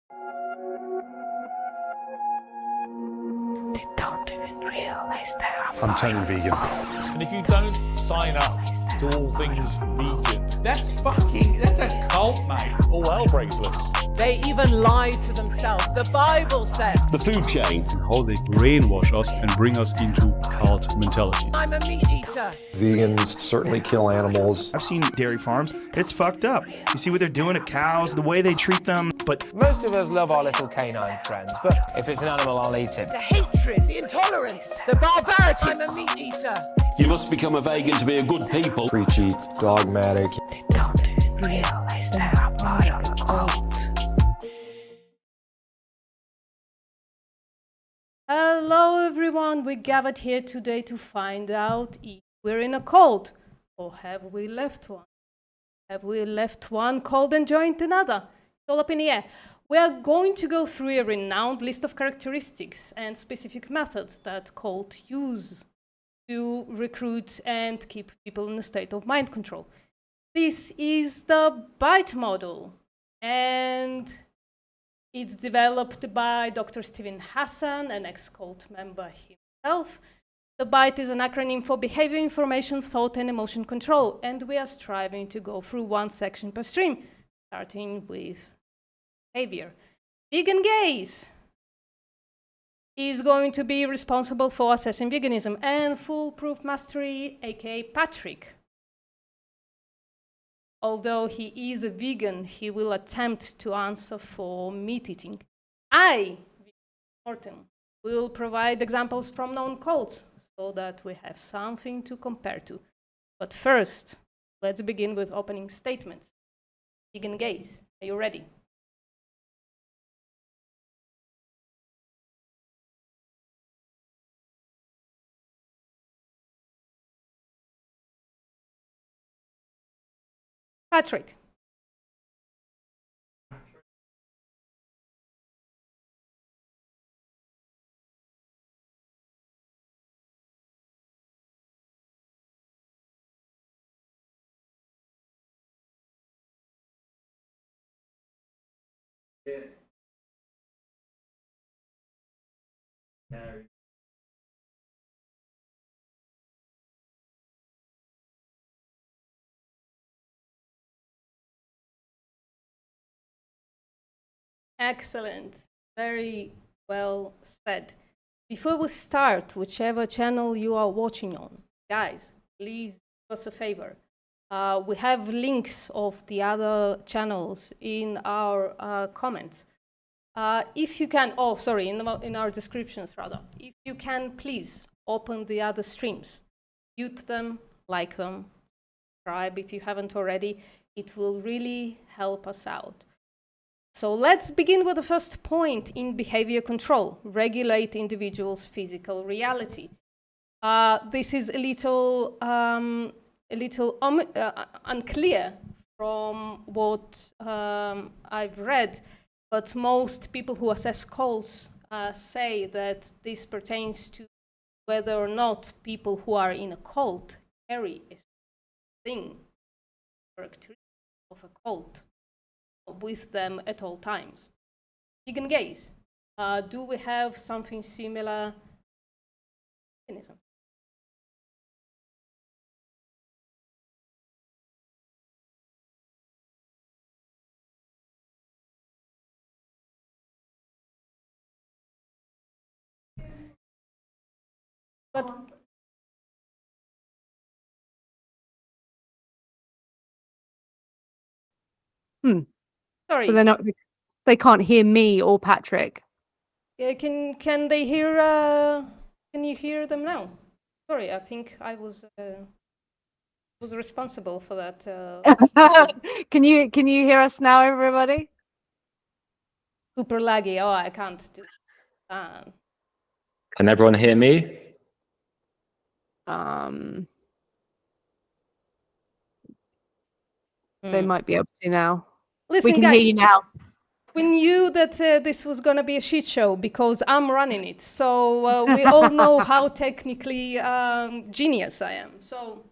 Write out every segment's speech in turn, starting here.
They don't even realize they're I'm turning vegan. And if you don't sign up to all things vegan, that's a cult, mate. All hell breaks loose. They even lie to themselves. The Bible says, The food chain. How they brainwash us and bring us into cult mentality. I'm a meat eater. Vegans certainly kill animals. I've seen dairy farms. It's fucked up. You see what they're doing to cows, the way they treat them, but Most of us love our little canine friends, but if it's an animal, I'll eat it. The hatred, the intolerance, the barbarity. I'm a meat eater. You must become a vegan to be a good people. Preachy, dogmatic. They don't even realize they're a part of a cult. Hello everyone, we gathered here today to find out if we're in a cult, or have we left one? Have we left one cult and joined another? It's all up in the air. We are going to go through a renowned list of characteristics and specific methods that cults use to recruit and keep people in a state of mind control. This is the BITE model, and it's developed by Dr. Steven Hassan, an ex-cult member himself. The BITE is an acronym for Behavior, Information, Thought, and Emotion Control, and we are striving to go through one section per stream, starting with behavior. Vegan gaze is going to be responsible for assessing veganism, and Foolproof Mastery, aka Patrick. Although he is a vegan, he will attempt to answer for meat eating. I, Vegan PostMortem, will provide examples from known cults so that we have something to compare to. But first, let's begin with opening statements. Vegan gaze, are you ready? Patrick. Excellent. Very well said. Before we start, whichever channel you are watching on, guys, please do us a favor. We have links of the other channels in our comments. If you can, in our descriptions rather. If you can, please open the other streams, mute them, like them, subscribe if you haven't already. It will really help us out. So let's begin with the first point in behavior control: regulate individuals' physical reality. This is a little unclear from what I've read, but most people who assess cults say that this pertains to whether or not people who are in a cult carry a thing, characteristic of a cult, with them at all times. Vegan gaze. Do we have something similar? Veganism. But sorry. So they're not. They can't hear me or Patrick. Can they hear? Can you hear them now? Sorry, I think I was responsible for that. Can you hear us now, everybody? Super laggy. Oh, I can't do that. Can everyone hear me? They might be able to now. Listen, we can guys, hear you now. we knew that this was going to be a shit show because I'm running it. So we all know how technically genius I am. So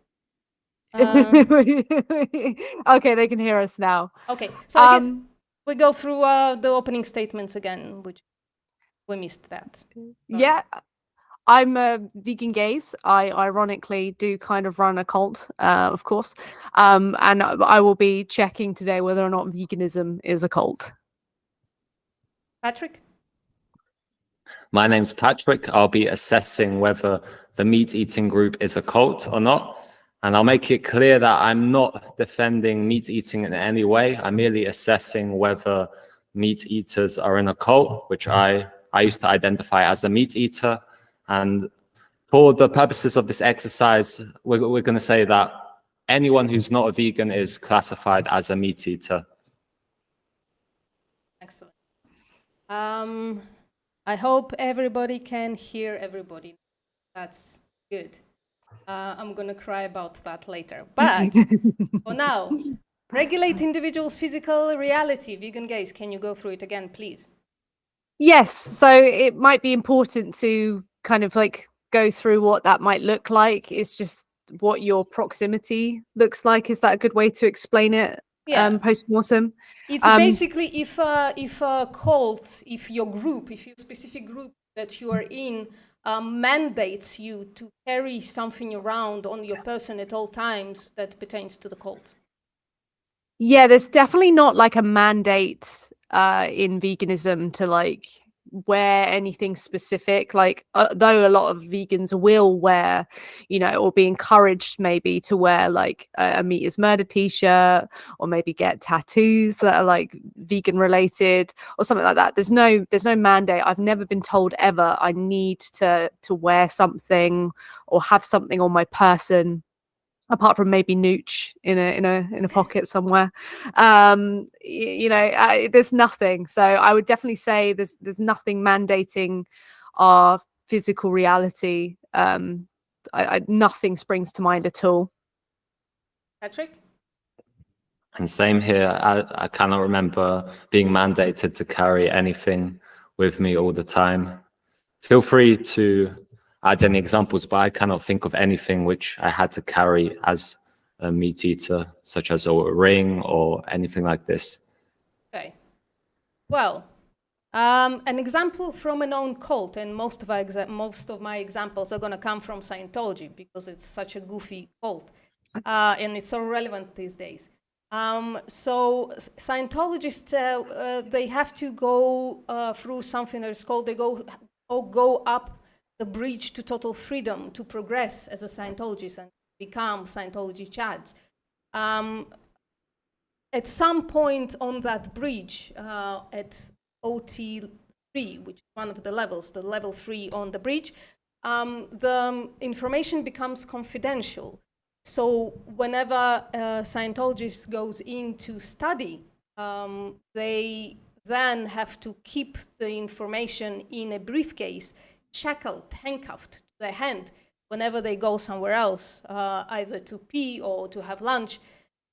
Okay, they can hear us now. okay, so I guess we go through the opening statements again, which we missed that. Yeah, I'm a vegan gaze. I ironically do kind of run a cult, of course. And I will be checking today whether or not veganism is a cult. Patrick? My name's Patrick. I'll be assessing whether the meat eating group is a cult or not. And I'll make it clear that I'm not defending meat eating in any way. I'm merely assessing whether meat eaters are in a cult, which I used to identify as a meat eater. And for the purposes of this exercise, we're going to say that anyone who's not a vegan is classified as a meat eater. Excellent. I hope everybody can hear everybody. That's good. I'm going to cry about that later. But for now, regulate individuals' physical reality. Vegan gaze, can you go through it again, please? Yes, so it might be important to kind of like go through what that might look like. It's just what your proximity looks like. Is that a good way to explain it? Yeah. Post-mortem. It's basically if a cult, if your specific group that you are in mandates you to carry something around on your person at all times that pertains to the cult. Yeah, there's definitely not like a mandate in veganism to like wear anything specific, like though a lot of vegans will wear, you know, or be encouraged maybe to wear like a meat is murder t-shirt, or maybe get tattoos that are like vegan related or something like that. There's no mandate. I've never been told ever I need to wear something or have something on my person, apart from maybe nooch in a pocket somewhere. You know, there's nothing. So I would definitely say there's nothing mandating our physical reality. Nothing springs to mind at all. Patrick? And same here. I cannot remember being mandated to carry anything with me all the time. Feel free to add any examples, but I cannot think of anything which I had to carry as a meat eater, such as a ring or anything like this. Okay. Well, an example from a known cult, and most of my examples are going to come from Scientology because it's such a goofy cult, and it's so relevant these days. So Scientologists, they have to go through something that is called, they go up the bridge to total freedom to progress as a Scientologist and become Scientology chads. At some point on that bridge, at OT3, which is one of the levels, the level 3 on the bridge, the information becomes confidential. So whenever a Scientologist goes in to study, they then have to keep the information in a briefcase, shackled, handcuffed to their hand whenever they go somewhere else, either to pee or to have lunch.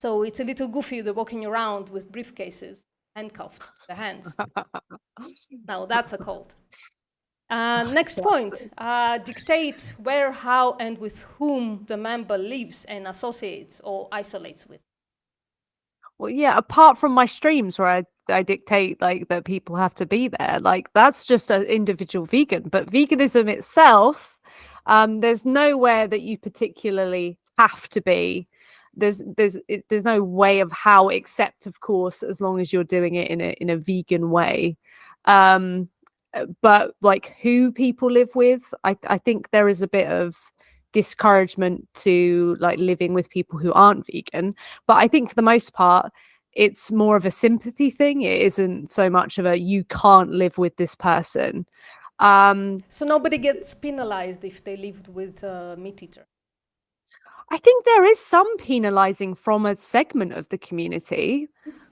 So it's a little goofy, they're walking around with briefcases handcuffed to their hands. Now that's a cult. Next point, dictate where, how, and with whom the member lives and associates or isolates with. Well, yeah, apart from my streams where I dictate like that people have to be there, like that's just an individual vegan. But veganism itself, there's nowhere that you particularly have to be. There's no way of how, except of course as long as you're doing it in a vegan way. But like who people live with, I think there is a bit of discouragement to like living with people who aren't vegan, but I think for the most part it's more of a sympathy thing. It isn't so much of a you can't live with this person. So nobody gets penalized if they lived with a meat eater? I think there is some penalizing from a segment of the community,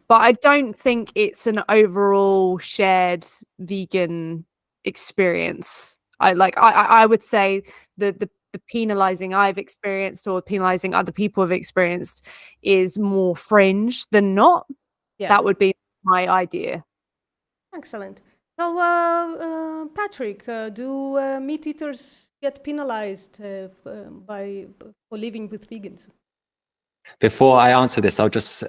but I don't think it's an overall shared vegan experience. I would say the penalizing I've experienced or penalizing other people have experienced is more fringe than not. Yeah. That would be my idea. Excellent. So, Patrick, do meat eaters get penalized for living with vegans? Before I answer this, I'll just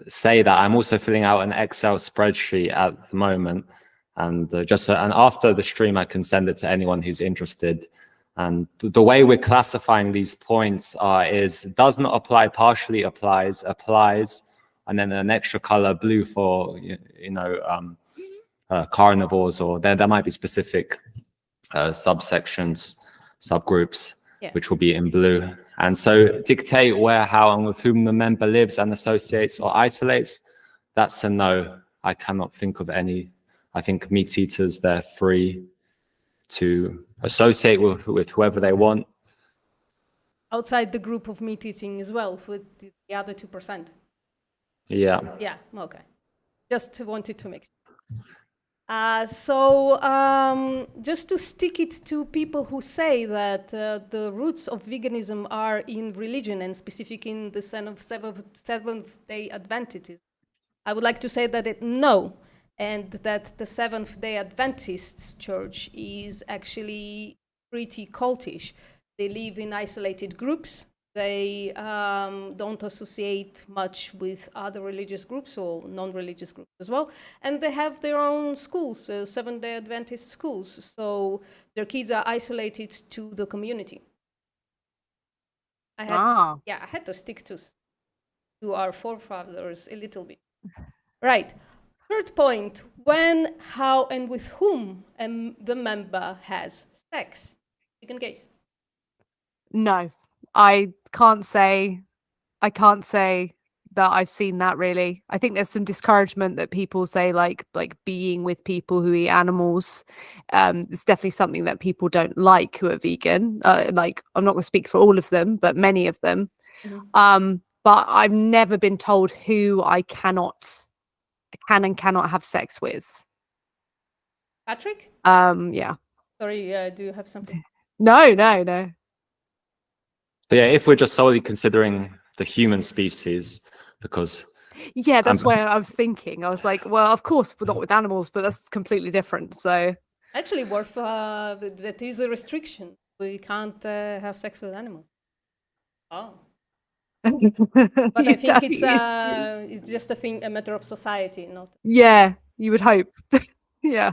say that I'm also filling out an Excel spreadsheet at the moment, and and after the stream, I can send it to anyone who's interested. And the way we're classifying these points is does not apply, partially applies, applies, and then an extra color blue for carnivores, or there might be specific subsections, subgroups, which will be in blue. And so dictate where, how, and with whom the member lives and associates or isolates, that's a no. I cannot think of any. I think meat eaters, they're free to associate with whoever they want. Outside the group of meat eating as well, with the other 2%? Yeah. Yeah, okay. Just wanted to make sure. Just to stick it to people who say that the roots of veganism are in religion and specific in the Seventh-day Adventists, I would like to say that no, and that the Seventh-day Adventists church is actually pretty cultish. They live in isolated groups. They don't associate much with other religious groups or non-religious groups as well. And they have their own schools, Seventh-day Adventist schools. So their kids are isolated to the community. I had to stick to our forefathers a little bit. Right. Third point, when, how, and with whom the member has sex. Vegan gays. No. I can't say that I've seen that really. I think there's some discouragement that people say like being with people who eat animals. It's definitely something that people don't like who are vegan. Like I'm not going to speak for all of them, but many of them. Mm-hmm. But I've never been told who I can and cannot have sex with. Patrick? Yeah. Sorry, do you have something? No. But yeah, if we're just solely considering the human species, because... Yeah, that's where I was thinking. I was like, well, of course, we're not with animals, but that's completely different, so... Actually, that is a restriction. We can't have sex with animals. Oh. But I think it's just a matter of society, not... Yeah, you would hope. Yeah.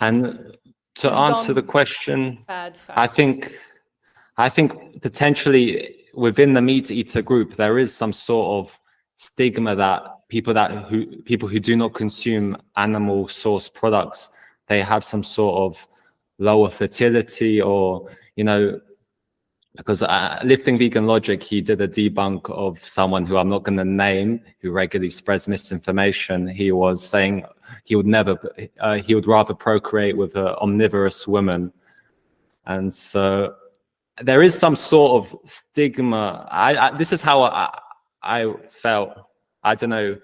And to answer the question, I think potentially within the meat eater group, there is some sort of stigma that people who do not consume animal source products, they have some sort of lower fertility, or, because Lifting Vegan Logic, he did a debunk of someone who I'm not going to name, who regularly spreads misinformation. He was saying he would rather procreate with an omnivorous woman. And so there is some sort of stigma. This is how I felt. I don't know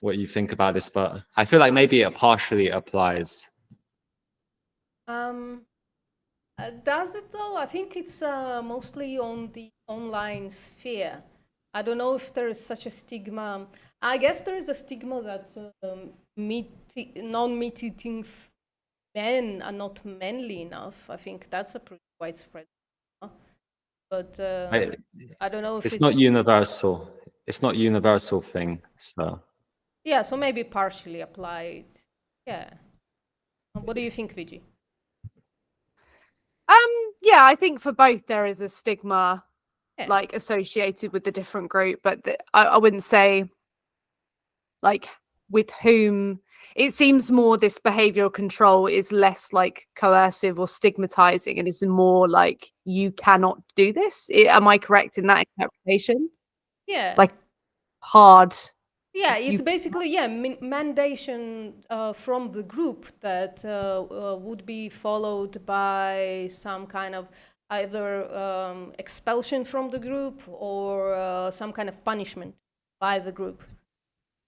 what you think about this, but I feel like maybe it partially applies. Does it though? I think it's mostly on the online sphere. I don't know if there is such a stigma. I guess there is a stigma that non-meat eating men are not manly enough. I think that's a pretty widespread. But I don't know if it's not universal. It's not universal thing. So yeah, so maybe partially applied. Yeah. What do you think, Vigi? Yeah, I think for both there is a stigma like associated with the different group, but I wouldn't say like with whom. It seems more this behavioral control is less like coercive or stigmatizing, and it's more like you cannot do this. Am I correct in that interpretation? Yeah. Like hard. Yeah, it's basically, mandation from the group that would be followed by some kind of either expulsion from the group or some kind of punishment by the group.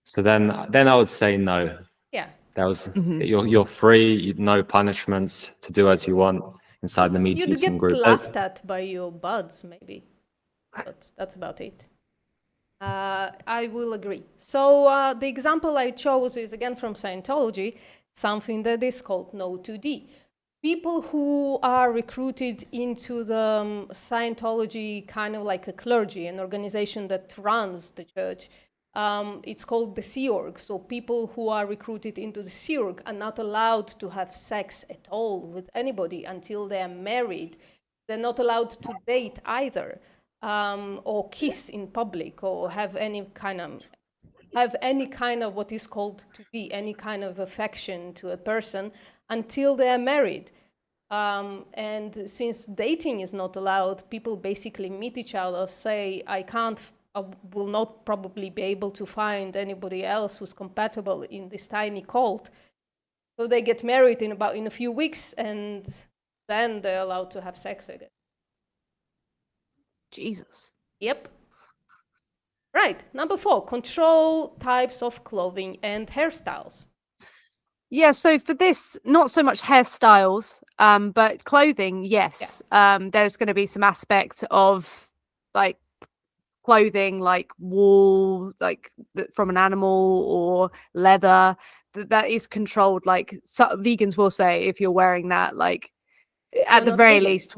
So then I would say no. Yeah. That was you're free, no punishments, to do as you want inside the meat eating group. You'd get laughed at by your buds, maybe, but that's about it. I will agree. So the example I chose is again from Scientology, something that is called No 2D. people who are recruited into the Scientology, kind of like a clergy, an organization that runs the church, it's called the Sea Org. So people who are recruited into the Sea Org are not allowed to have sex at all with anybody until they are married. They're not allowed to date either, or kiss in public, or have any kind of what is called to be any kind of affection to a person until they are married. And since dating is not allowed, people basically meet each other, say, I will not probably be able to find anybody else who's compatible in this tiny cult. So they get married in a few weeks, and then they're allowed to have sex again. Jesus. Yep. Right. Number 4, control types of clothing and hairstyles. Yeah, so for this, not so much hairstyles, but clothing, yes. Yeah. There's going to be some aspect of like clothing, like wool, like from an animal, or leather that is controlled. Like vegans will say, if you're wearing that, like at the very least at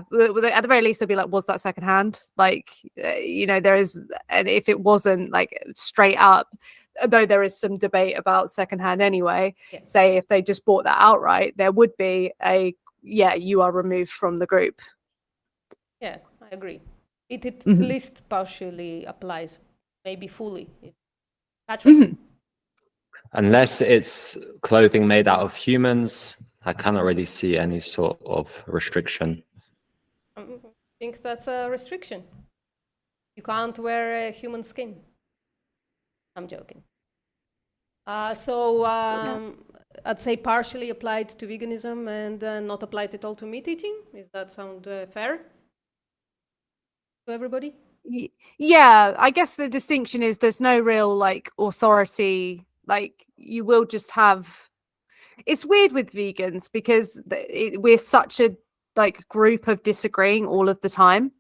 the very least they'll be like, was that secondhand? Like, there is, and if it wasn't like straight up, though there is some debate about secondhand anyway, say if they just bought that outright, there would be you are removed from the group. Yeah, I agree. It at least partially applies, maybe fully. Patrick? Unless it's clothing made out of humans, I cannot really see any sort of restriction. I think that's a restriction. You can't wear human skin. I'm joking. I'd say partially applied to veganism and not applied at all to meat eating. Does that sound fair to everybody? Yeah, I guess the distinction is there's no real like authority. Like you will just have. It's weird with vegans because we're such a like group of disagreeing all of the time.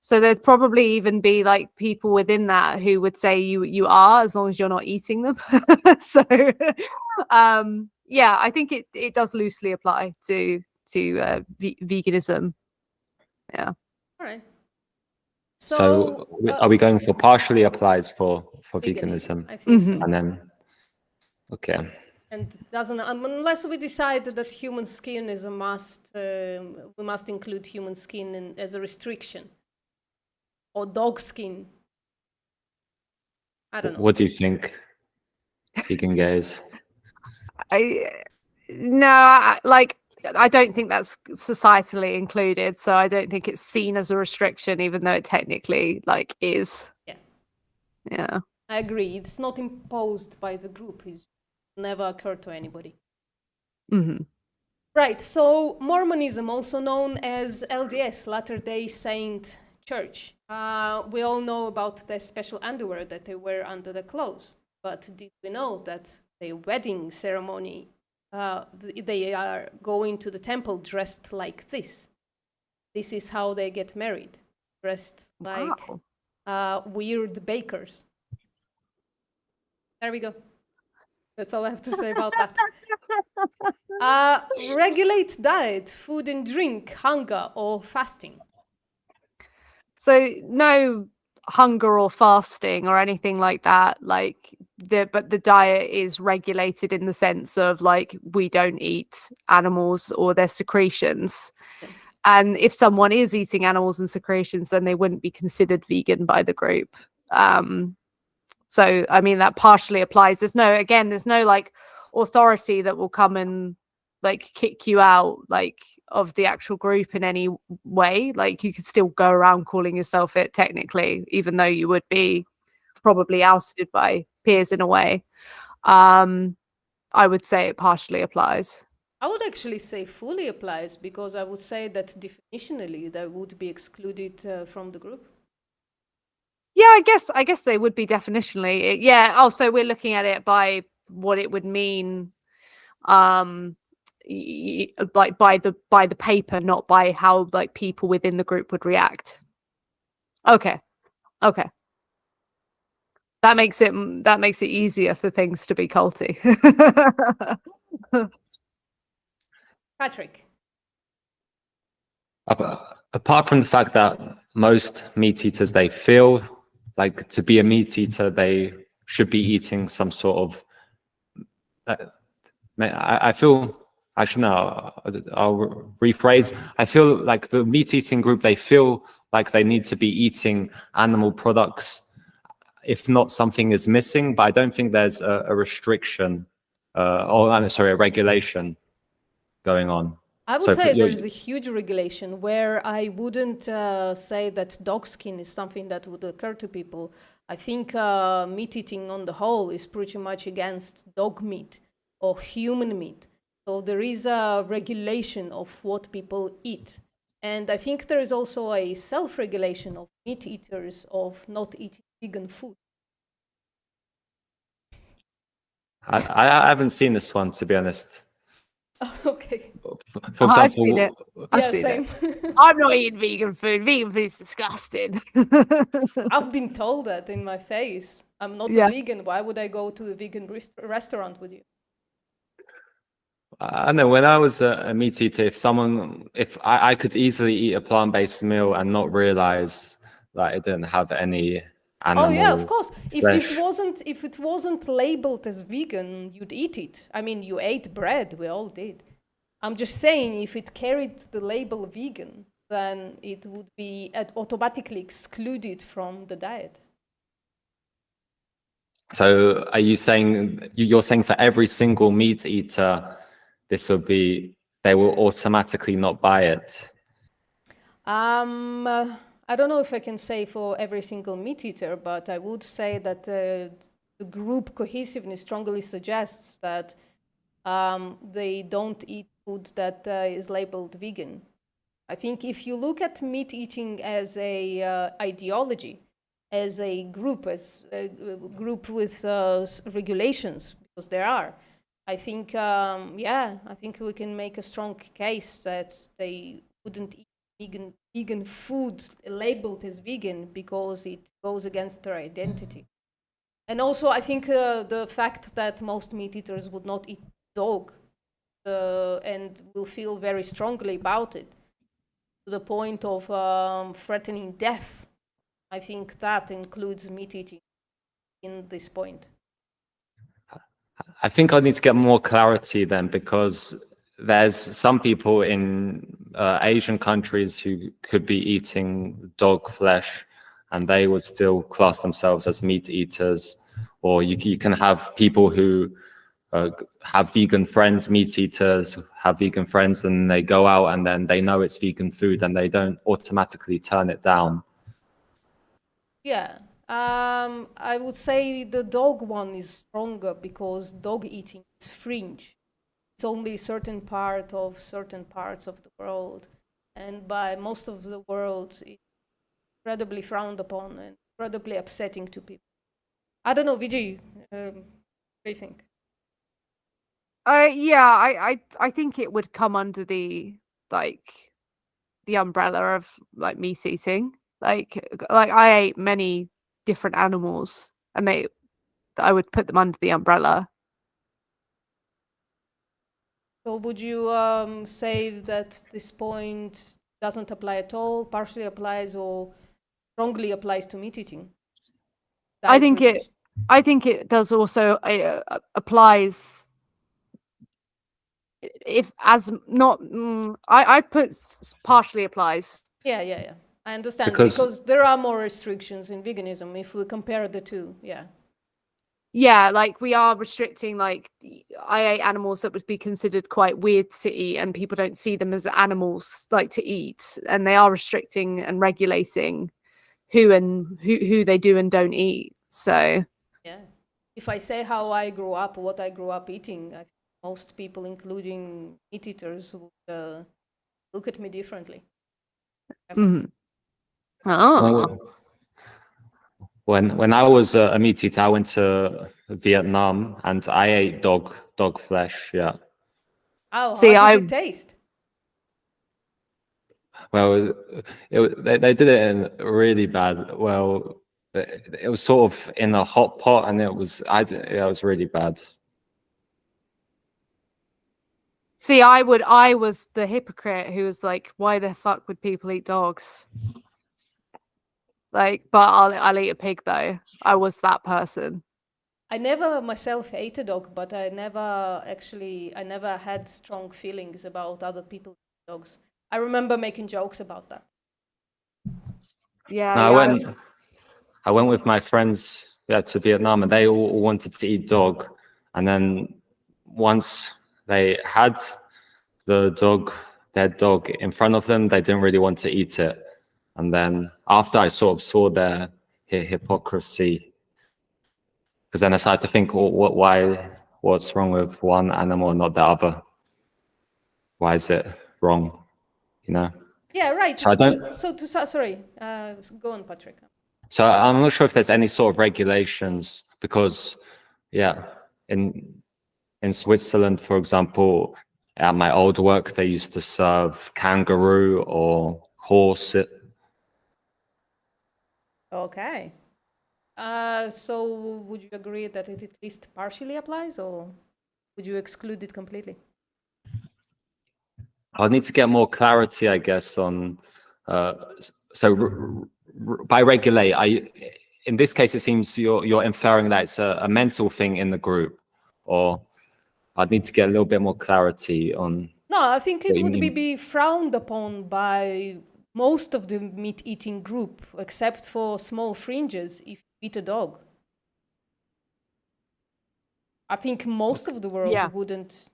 So there'd probably even be like people within that who would say you are, as long as you're not eating them. So I think it does loosely apply to veganism. Yeah. All right. So are we going for partially applies for veganism? I think so. And then, okay. And it doesn't, unless we decide that human skin is a must, we must include human skin as a restriction. Or dog skin. I don't know. What do you think, vegan guys? I don't think that's societally included, so I don't think it's seen as a restriction, even though it technically like is. Yeah. I agree. It's not imposed by the group. It's never occurred to anybody. Right. So Mormonism, also known as LDS, Latter-day Saint Church. We all know about the special underwear that they wear under the clothes. But did we know that the wedding ceremony, they are going to the temple dressed like this? This is how they get married, dressed like weird bakers. There we go. That's all I have to say about that. Regulate diet, food and drink, hunger or fasting. So no hunger or fasting or anything like that. But the diet is regulated in the sense of like we don't eat animals or their secretions. Yeah. And if someone is eating animals and secretions, then they wouldn't be considered vegan by the group. So, I mean, that partially applies. There's no like authority that will come and like kick you out like of the actual group in any way. Like you could still go around calling yourself it technically, even though you would be probably ousted by peers in a way. I would say it partially applies. I would actually say fully applies, because I would say that definitionally they would be excluded from the group. Yeah, I guess they would be definitionally. Yeah. Also, we're looking at it by what it would mean, like by the paper, not by how like people within the group would react. Okay. That makes it easier for things to be culty. Patrick. Apart from the fact that most meat eaters, they feel like to be a meat eater, they should be eating some sort of. I feel. Actually, no. I'll rephrase. I feel like the meat eating group, they feel like they need to be eating animal products, if not something is missing. But I don't think there's a restriction, or I'm sorry, a regulation going on. I would say there's a huge regulation where I wouldn't say that dog skin is something that would occur to people. I think meat eating on the whole is pretty much against dog meat or human meat. So there is a regulation of what people eat. And I think there is also a self-regulation of meat eaters of not eating vegan food. I haven't seen this one, to be honest. Okay. For example, I've seen it. Yeah, same. I'm not eating vegan food. Vegan food's disgusting. I've been told that in my face. I'm not vegan. Why would I go to a vegan restaurant with you? I know when I was a meat eater, if I could easily eat a plant-based meal and not realize that it didn't have any animal. Oh yeah, of course. If flesh. it wasn't labeled as vegan, you'd eat it. I mean, you ate bread. We all did. I'm just saying, if it carried the label vegan, then it would be automatically excluded from the diet. So are you saying, you're saying for every single meat eater, this will be, they will automatically not buy it? I don't know if I can say for every single meat eater, but I would say that the group cohesiveness strongly suggests that they don't eat food that is labeled vegan. I think if you look at meat eating as a ideology, as a group with regulations, because there are, I think, I think we can make a strong case that they wouldn't eat vegan food labeled as vegan because it goes against their identity. And also, I think the fact that most meat eaters would not eat dog and will feel very strongly about it, to the point of threatening death. I think that includes meat eating in this point. I think I need to get more clarity then, because there's some people in Asian countries who could be eating dog flesh and they would still class themselves as meat eaters. Or you can have people who have vegan friends, meat eaters, have vegan friends, and they go out and then they know it's vegan food and they don't automatically turn it down. Yeah, I would say the dog one is stronger because dog eating is fringe. It's only certain parts of the world, and by most of the world, it's incredibly frowned upon and incredibly upsetting to people. I don't know, Vijay, what do you think? I think it would come under the umbrella of like meat eating. Like I ate many different animals, and I would put them under the umbrella. So would you say that this point doesn't apply at all, partially applies, or strongly applies to meat eating? I think it does also applies. If as not, I put partially applies. Yeah. I understand because there are more restrictions in veganism if we compare the two. Yeah, like we are restricting, like I ate animals that would be considered quite weird to eat, and people don't see them as animals like to eat, and they are restricting and regulating who they do and don't eat. So yeah, if I say how I grew up, what I grew up eating, I think most people, including meat eaters, would look at me differently. Mm-hmm. Oh. When I was a meat eater, I went to Vietnam and I ate dog flesh. Yeah. Oh, how did it taste? Well, they did it in really bad. Well, it was sort of in a hot pot, and it was really bad. See, I was the hypocrite who was like, why the fuck would people eat dogs? Like, but I'll eat a pig though. I was that person. I never myself ate a dog, but I never had strong feelings about other people's dogs. I remember making jokes about that. Yeah, I went with my friends to Vietnam, and they all wanted to eat dog. And then once they had the dead dog in front of them, they didn't really want to eat it. And then after I sort of saw their hypocrisy, because then I started to think, what's wrong with one animal and not the other? Why is it wrong? You know? Yeah, right. So Sorry, go on, Patrick. So I'm not sure if there's any sort of regulations, because, in Switzerland, for example, at my old work, they used to serve kangaroo or horse. Okay. So would you agree that it at least partially applies, or would you exclude it completely? I'll need to get more clarity, I guess, on by regulate. In this case, it seems you're inferring that it's a mental thing in the group, or I'd need to get a little bit more clarity on. No, I think it would be frowned upon by most of the meat-eating group, except for small fringes, if you eat a dog. I think most of the world wouldn't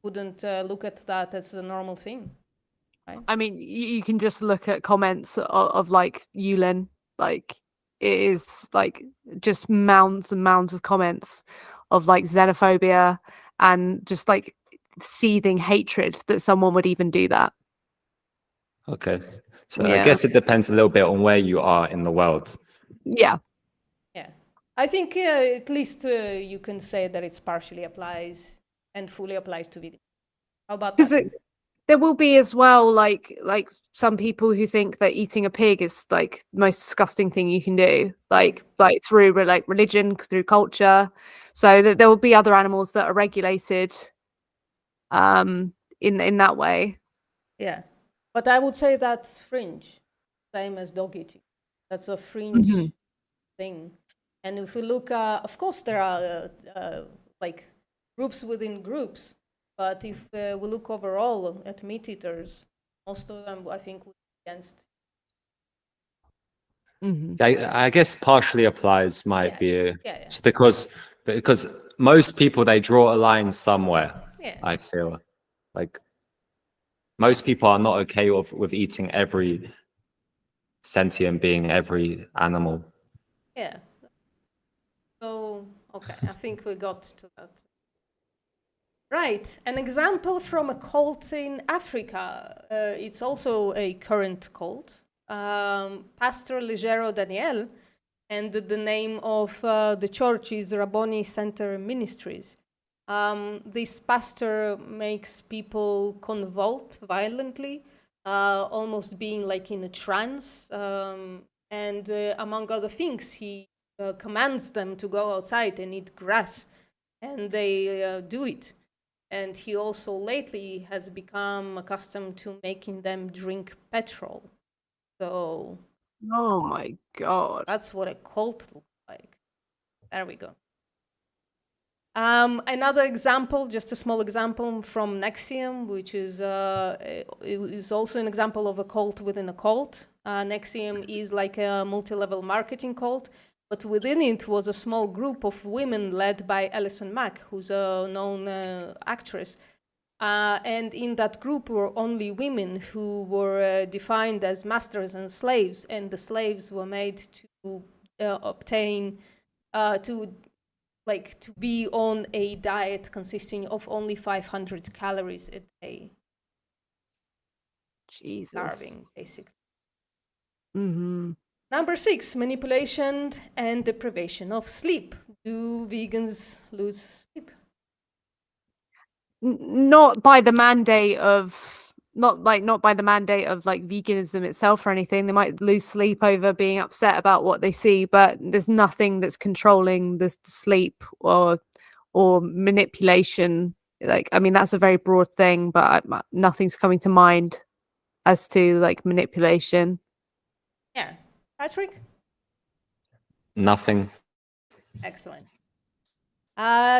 look at that as a normal thing. Right? I mean, you can just look at comments of like Yulin, like it is like just mounds and mounds of comments of like xenophobia and just like seething hatred that someone would even do that. Okay. So I guess it depends a little bit on where you are in the world. Yeah. I think at least you can say that it's partially applies and fully applies to vegan. How about that? There will be as well, like some people who think that eating a pig is like the most disgusting thing you can do, like through like religion, through culture. So that there will be other animals that are regulated, in that way. Yeah, but I would say that's fringe, same as dog eating. That's a fringe thing. And if we look, of course, there are like groups within groups. But if we look overall at meat eaters, most of them, I think, would be against. I guess partially applies might be because most people, they draw a line somewhere. I feel like most people are not okay with eating every sentient being, every animal. Yeah. So, okay, I think we got to that. Right, an example from a cult in Africa. It's also a current cult. Pastor Ligero Daniel, and the name of the church is Rabboni Center Ministries. This pastor makes people convulse violently, almost being like in a trance. And among other things, he commands them to go outside and eat grass, and they do it. And he also lately has become accustomed to making them drink petrol. So, oh my God, that's what a cult looks like. There we go. Another example, just a small example from Nexium, which is also an example of a cult within a cult. Nexium is like a multi-level marketing cult, but within it was a small group of women led by Alison Mack, who's a known actress. And in that group were only women who were defined as masters and slaves, and the slaves were made to obtain, to be on a diet consisting of only 500 calories a day. Jesus. Starving, basically. Mm-hmm. Number 6, manipulation and deprivation of sleep. Do vegans lose sleep? Not by the mandate of veganism itself or anything. They might lose sleep over being upset about what they see, but there's nothing that's controlling the sleep or manipulation Like, I mean, that's a very broad thing, but nothing's coming to mind as to like manipulation. Yeah. Patrick? Nothing. Excellent.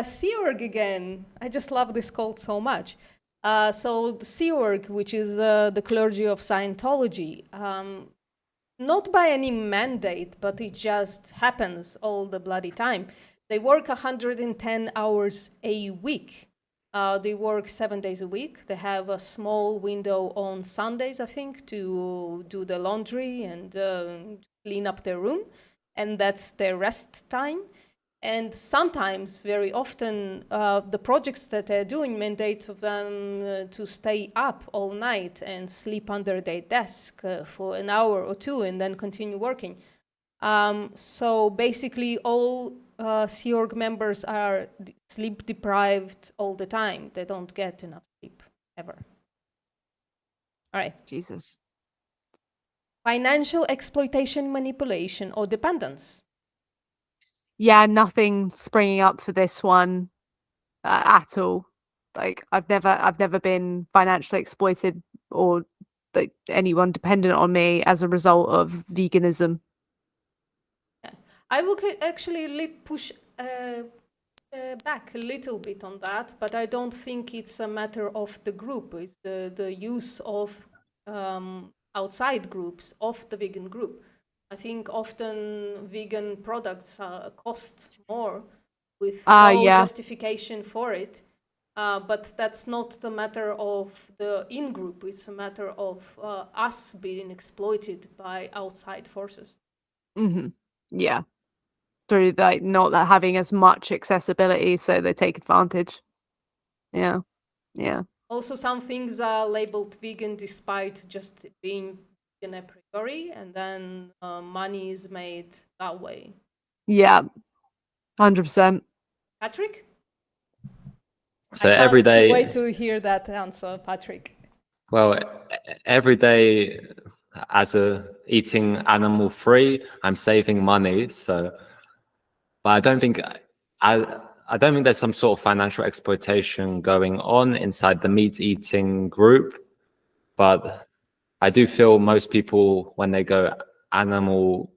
Sea Org again. I just love this cult so much. So the Sea Org, which is the clergy of Scientology, not by any mandate, but it just happens all the bloody time. They work 110 hours a week. They work 7 days a week. They have a small window on Sundays, I think, to do the laundry and clean up their room. And that's their rest time. And sometimes, very often, the projects that they're doing mandate them to stay up all night and sleep under their desk for an hour or two and then continue working. So basically, all Sea Org members are sleep deprived all the time. They don't get enough sleep, ever. All right. Jesus. Financial exploitation, manipulation, or dependence. Yeah, nothing springing up for this one at all. Like, I've never been financially exploited or like anyone dependent on me as a result of veganism. Yeah. I will actually push back a little bit on that, but I don't think it's a matter of the group. It's the use of outside groups of the vegan group. I think often vegan products cost more with no justification for it. But that's not the matter of the in-group. It's a matter of us being exploited by outside forces. Mm-hmm. Yeah. Through like not having as much accessibility, so they take advantage. Yeah. Yeah. Also, some things are labeled vegan despite just being vegan a priori, and then money is made that way. Yeah. 100%. Patrick? So I every can't day. wait to hear that answer, Patrick. Well, every day as eating animal free, I'm saving money. So, but I don't think there's some sort of financial exploitation going on inside the meat eating group. But I do feel most people, when they go animal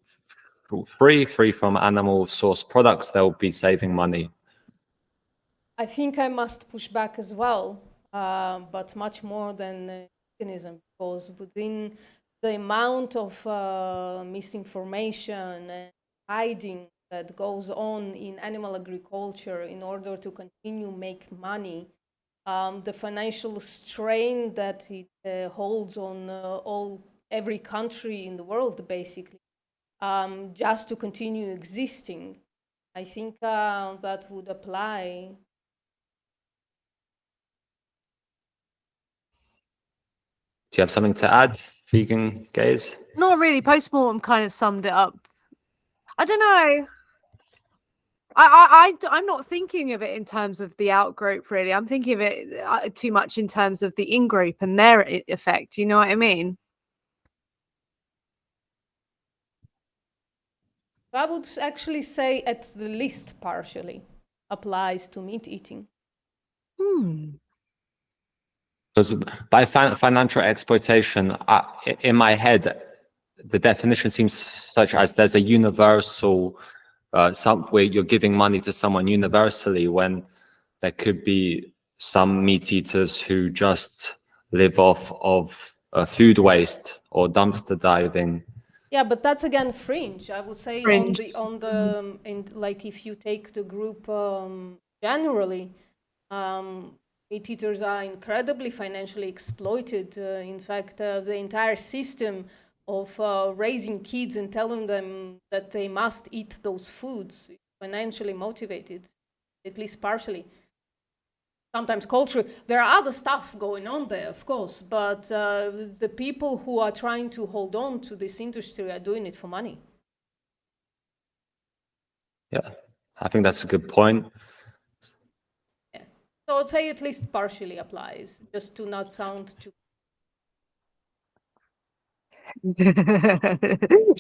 free from animal source products, they'll be saving money. I think I must push back as well, but much more than veganism, because within the amount of misinformation and hiding that goes on in animal agriculture in order to continue make money, the financial strain that it holds on every country in the world, basically, just to continue existing, I think that would apply. Do you have something to add, vegan gays? Not really. Postmortem kind of summed it up. I don't know. I'm not thinking of it in terms of the out-group, really. I'm thinking of it too much in terms of the in-group and their effect. You know what I mean? I would actually say at the least partially applies to meat eating. Because by financial exploitation, in my head, the definition seems such as there's a universal, where you're giving money to someone universally, when there could be some meat eaters who just live off of food waste or dumpster diving. Yeah, but that's again fringe. I would say Fringe. and like if you take the group generally, meat eaters are incredibly financially exploited. In fact, the entire system of raising kids and telling them that they must eat those foods is financially motivated, at least partially. Sometimes culture. There are other stuff going on there, of course, but the people who are trying to hold on to this industry are doing it for money. Yeah, I think that's a good point. Yeah. So I'd say at least partially applies, just to not sound too.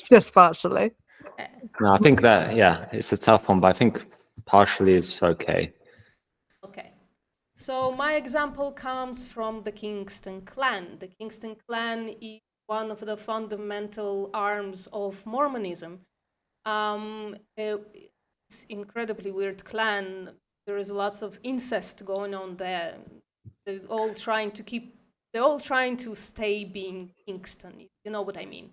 Just partially. No, I think that, yeah, it's a tough one, but I think partially is okay. Okay. So my example comes from the Kingston clan. The Kingston clan is one of the fundamental arms of Mormonism. It's incredibly weird clan. There is lots of incest going on there. They're all trying to stay being Kingston, if you know what I mean.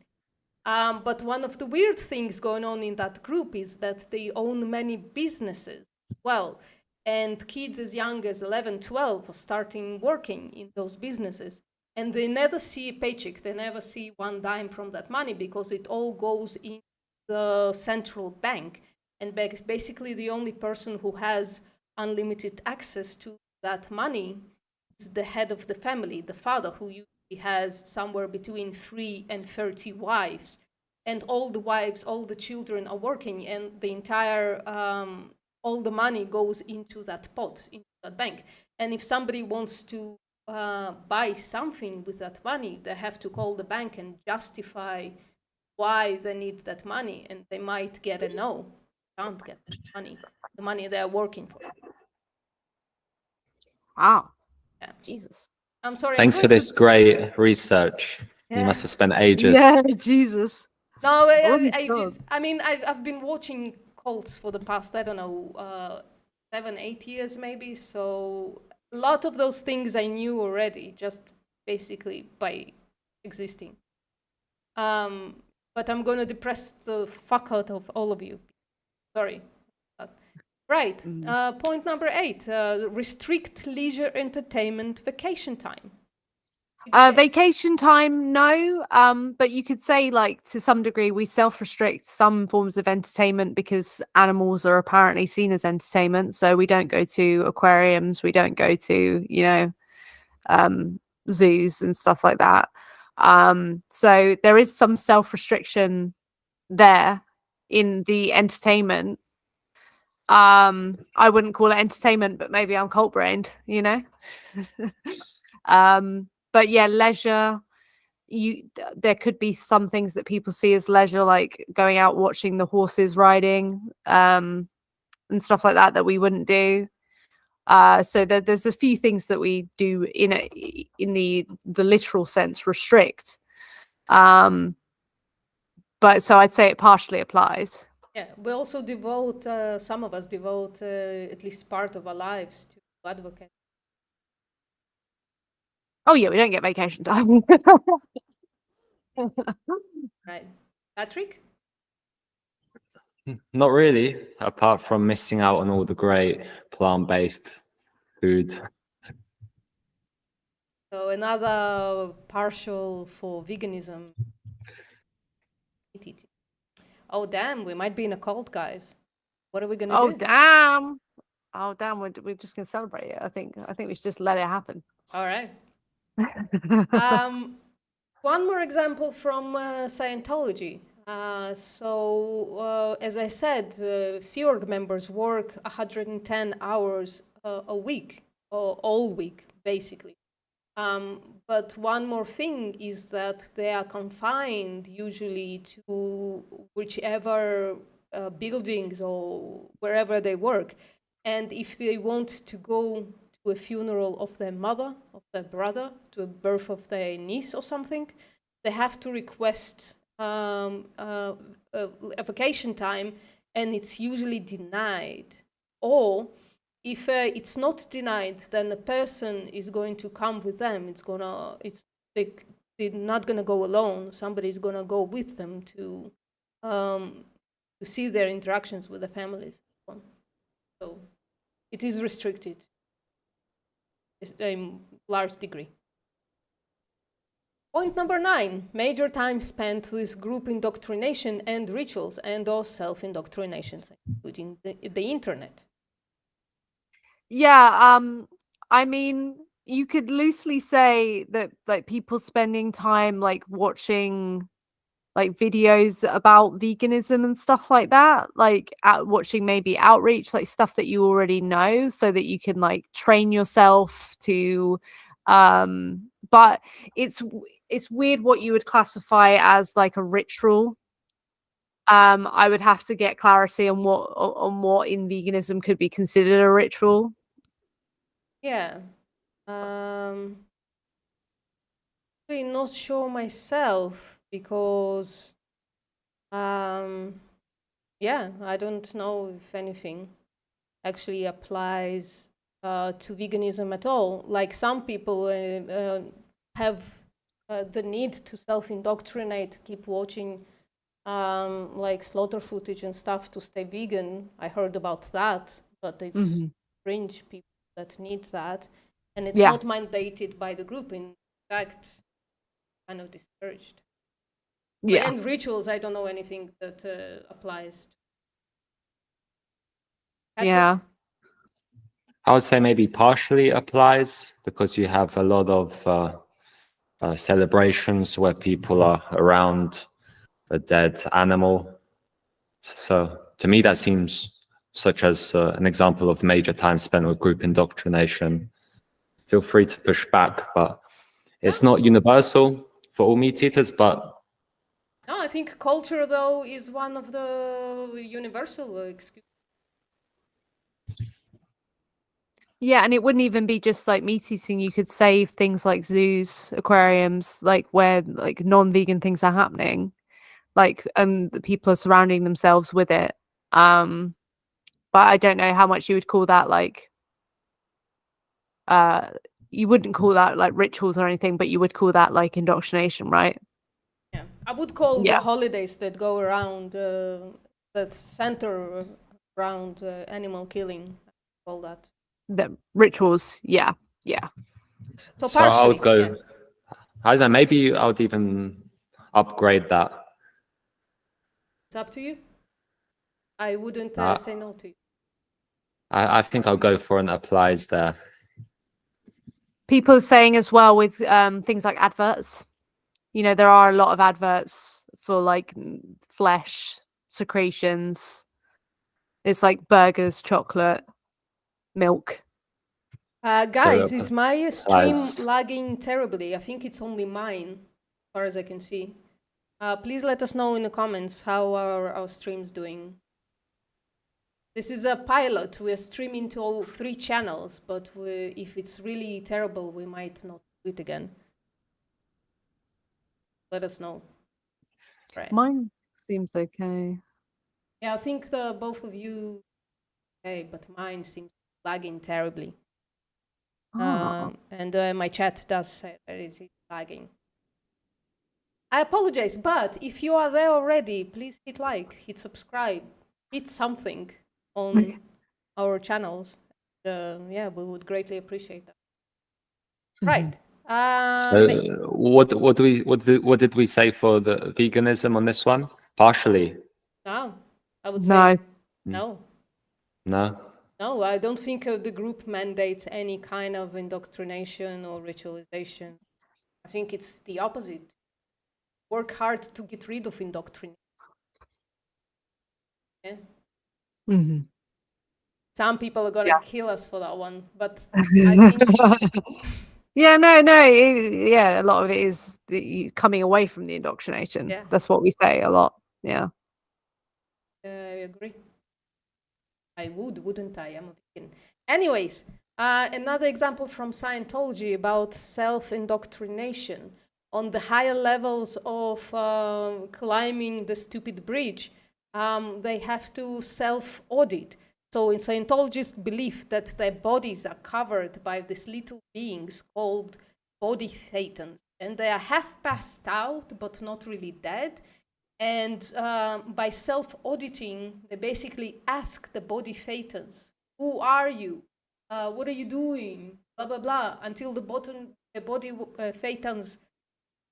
But one of the weird things going on in that group is that they own many businesses. Well, and kids as young as 11, 12 are starting working in those businesses. And they never see a paycheck. They never see one dime from that money because it all goes in the central bank. And basically the only person who has unlimited access to that money is the head of the family, the father, who usually has somewhere between 3 and 30 wives. And all the wives, all the children are working, and the entire all the money goes into that pot, into that bank. And if somebody wants to buy something with that money, they have to call the bank and justify why they need that money, and they might get a no. Can't get the money they're working for. Wow. Yeah. Jesus. I'm sorry. Thanks for this great research. Yeah. You must have spent ages. Yeah, Jesus. No, God. I've been watching cults for the past, I don't know, 7, 8 years maybe. So a lot of those things I knew already, just basically by existing. But I'm going to depress the fuck out of all of you. Sorry. Right. Point number 8. Restrict leisure entertainment vacation time. Vacation time, no. But you could say, like, to some degree, we self-restrict some forms of entertainment because animals are apparently seen as entertainment. So we don't go to aquariums, we don't go to, zoos and stuff like that. So there is some self-restriction there in the entertainment. I wouldn't call it entertainment, but maybe I'm cult-brained, But yeah, leisure, there could be some things that people see as leisure, like going out watching the horses riding, and stuff like that we wouldn't do. So there's a few things that we do in the literal sense restrict. But so I'd say it partially applies. Yeah, we also devote, some of us devote at least part of our lives to advocate. Oh yeah, we don't get vacation time. Right. Patrick? Not really, apart from missing out on all the great plant-based food. So another partial for veganism. Oh damn, we might be in a cult, guys. What are we gonna do? Oh damn, we're just gonna celebrate it. I think we should just let it happen. All right. One more example from Scientology. As I said, Sea Org members work 110 hours a week, or all week, basically. But one more thing is that they are confined usually to whichever buildings or wherever they work. And if they want to go to a funeral of their mother, of their brother, to a birth of their niece or something, they have to request a vacation time, and it's usually denied. Or if it's not denied, then the person is going to come with them. They're not gonna go alone. Somebody's gonna go with them to see their interactions with the families. So it is restricted to a large degree. Point number 9, major time spent with group indoctrination and rituals and or self-indoctrinations, including the internet. Yeah, I mean, you could loosely say that like people spending time like watching like videos about veganism and stuff like that, like watching maybe outreach, like stuff that you already know, so that you can like train yourself to but it's weird what you would classify as like a ritual. I would have to get clarity on what in veganism could be considered a ritual. Yeah. Really not sure myself because, yeah, I don't know if anything actually applies to veganism at all. Like some people have the need to self-indoctrinate, keep watching like slaughter footage and stuff to stay vegan. I heard about that, but it's fringe people that need that. And it's Yeah. not mandated by the group. In fact, kind of discouraged. Yeah. And rituals, I don't know anything that applies to. Patrick? Yeah. I would say maybe partially applies because you have a lot of celebrations where people are around a dead animal. So to me, that seems such as an example of major time spent with group indoctrination. Feel free to push back, but it's not universal for all meat eaters, but No, I think culture, though, is one of the universal excuses. Yeah, and it wouldn't even be just like meat eating. You could save things like zoos, aquariums, like where like non-vegan things are happening. Like the people are surrounding themselves with it. But I don't know how much you would call that like you wouldn't call that like rituals or anything, but you would call that like indoctrination, right? Yeah, I would call Yeah. the holidays that go around, that center around animal killing, all that. The rituals, yeah. So so I would partially, go, I don't know, maybe I would even upgrade that. it's up to you. I wouldn't say no to you. I think I'll go for an applies there. People are saying as well with things like adverts. You know, there are a lot of adverts for like flesh secretions. It's like burgers, chocolate, milk. Guys, So, is my stream applies. lagging terribly? I think it's only mine, as far as I can see. Please let us know in the comments how are our streams doing. This is a pilot. We're streaming to all 3 channels, but if it's really terrible, we might not do it again. Let us know. Right. Mine seems okay. Yeah, I think both of you, okay, but mine seems lagging terribly. And my chat does say that it's lagging. I apologize, but if you are there already, please hit like, hit subscribe, hit something on our channels. Yeah, we would greatly appreciate that. Right. So what did we say for the veganism on this one? Partially. No, I would say no. No. No, I don't think the group mandates any kind of indoctrination or ritualization. I think it's the opposite. Work hard to get rid of indoctrination. Yeah. Some people are gonna kill us for that one, but I think yeah, yeah, a lot of it is coming away from the indoctrination. Yeah. That's what we say a lot. Yeah. I agree. I wouldn't I? I'm a vegan. Anyways, another example from Scientology about self-indoctrination. On the higher levels of climbing the stupid bridge, they have to self-audit. So in Scientologists' belief that their bodies are covered by these little beings called body thetans, and they are half passed out but not really dead. And by self-auditing, they basically ask the body thetans, "Who are you? What are you doing? Blah blah blah." Until the body thetans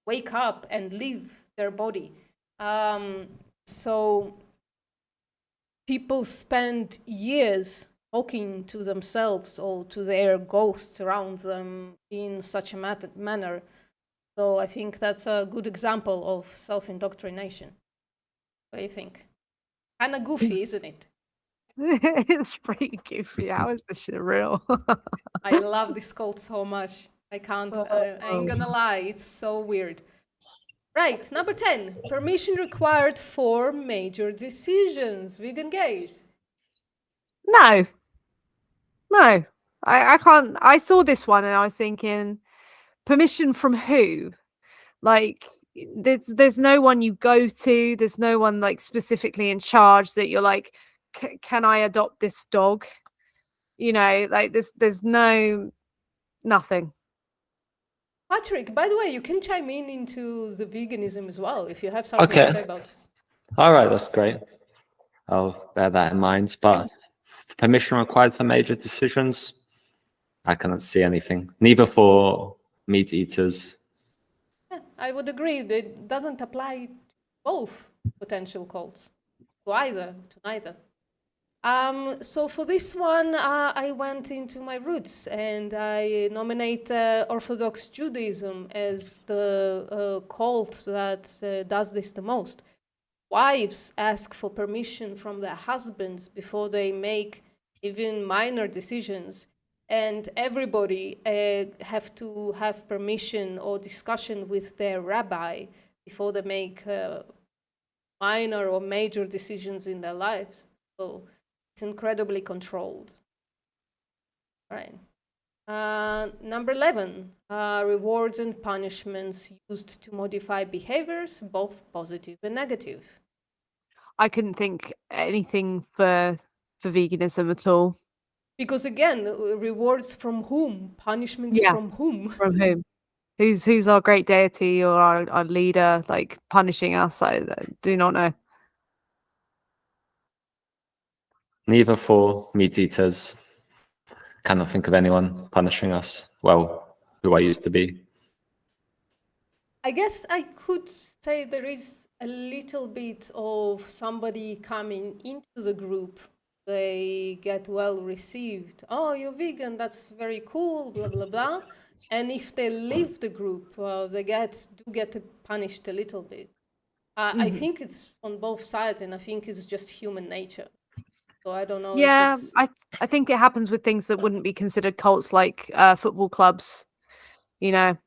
wake up and leave their body. So people spend years talking to themselves or to their ghosts around them in such a manner. So I think that's a good example of self-indoctrination. What do you think? Kind of goofy, isn't it? It's pretty goofy. How is this shit real? I love this cult so much. I can't, I ain't gonna lie, it's so weird. Right, number 10, permission required for major decisions. Vegan gays. No. I can't. I saw this one and I was thinking, permission from who? Like, there's no one you go to. There's no one like specifically in charge that you're like, can I adopt this dog? You know, like there's nothing. Patrick, by the way, you can chime in into the veganism as well if you have something to say about it. All right, that's great. I'll bear that in mind. But permission required for major decisions? I cannot see anything. Neither for meat eaters. Yeah, I would agree. It doesn't apply to both potential cults, to neither. So for this one, I went into my roots and I nominate Orthodox Judaism as the cult that does this the most. Wives ask for permission from their husbands before they make even minor decisions, and everybody have to have permission or discussion with their rabbi before they make minor or major decisions in their lives. So it's incredibly controlled. All right. Number 11, rewards and punishments used to modify behaviors, both positive and negative. I couldn't think anything for veganism at all. Because again, rewards from whom? Punishments from whom? From whom? Who's our great deity or our leader, like punishing us? I do not know. Neither for meat eaters. Cannot think of anyone punishing us. Well, who I used to be. I guess I could say there is a little bit of somebody coming into the group. They get well received. Oh, you're vegan, that's very cool, blah, blah, blah. And if they leave the group, they do get punished a little bit. I think it's on both sides, and I think it's just human nature. So I don't know. Yeah, if it's... I think it happens with things that wouldn't be considered cults, like football clubs. You know.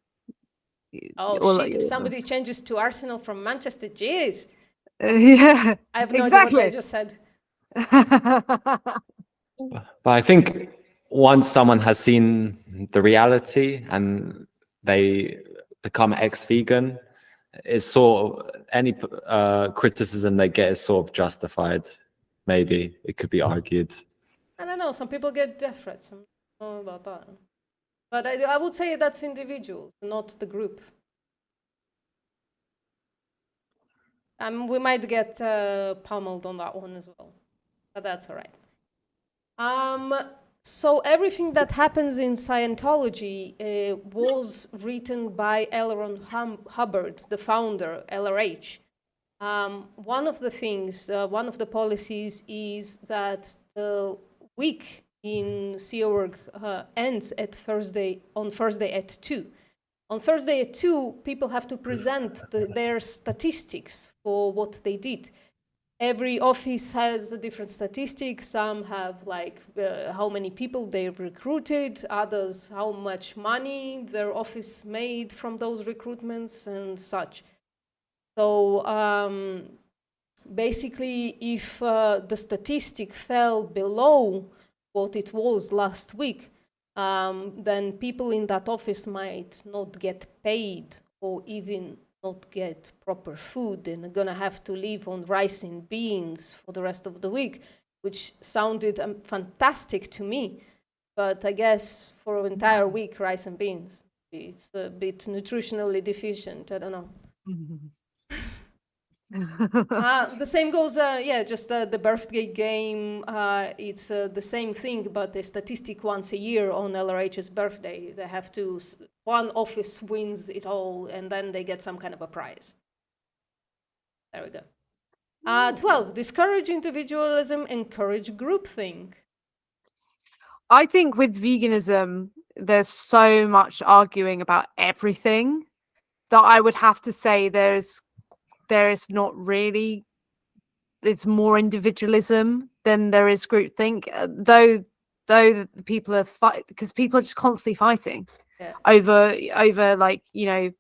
Oh shit! If somebody changes to Arsenal from Manchester, jeez. Yeah, I have no idea what I just said. But I think once someone has seen the reality and they become ex-vegan, it's sort of any criticism they get is sort of justified. Maybe it could be argued. I don't know. Some people get death threats. I don't know about that. But I would say that's individual, not the group. We might get pummeled on that one as well. But that's all right. So everything that happens in Scientology was written by L. Ron Hubbard, the founder, LRH. One of the things, one of the policies is that the week in Sea Org ends on Thursday at 2. On Thursday at 2, people have to present their statistics for what they did. Every office has a different statistic. Some have like how many people they've recruited, others how much money their office made from those recruitments and such. So basically, if the statistic fell below what it was last week, then people in that office might not get paid or even not get proper food and are gonna have to live on rice and beans for the rest of the week, which sounded fantastic to me. But I guess for an entire week, rice and beans, it's a bit nutritionally deficient. I don't know. The same goes, just the birthday game. It's the same thing, but a statistic once a year on LRH's birthday. They have to, one office wins it all, and then they get some kind of a prize. There we go. 12, discourage individualism, encourage groupthink. I think with veganism, there's so much arguing about everything that I would have to say there is not really, it's more individualism than there is groupthink, though the people are because people are just constantly fighting over like, you know,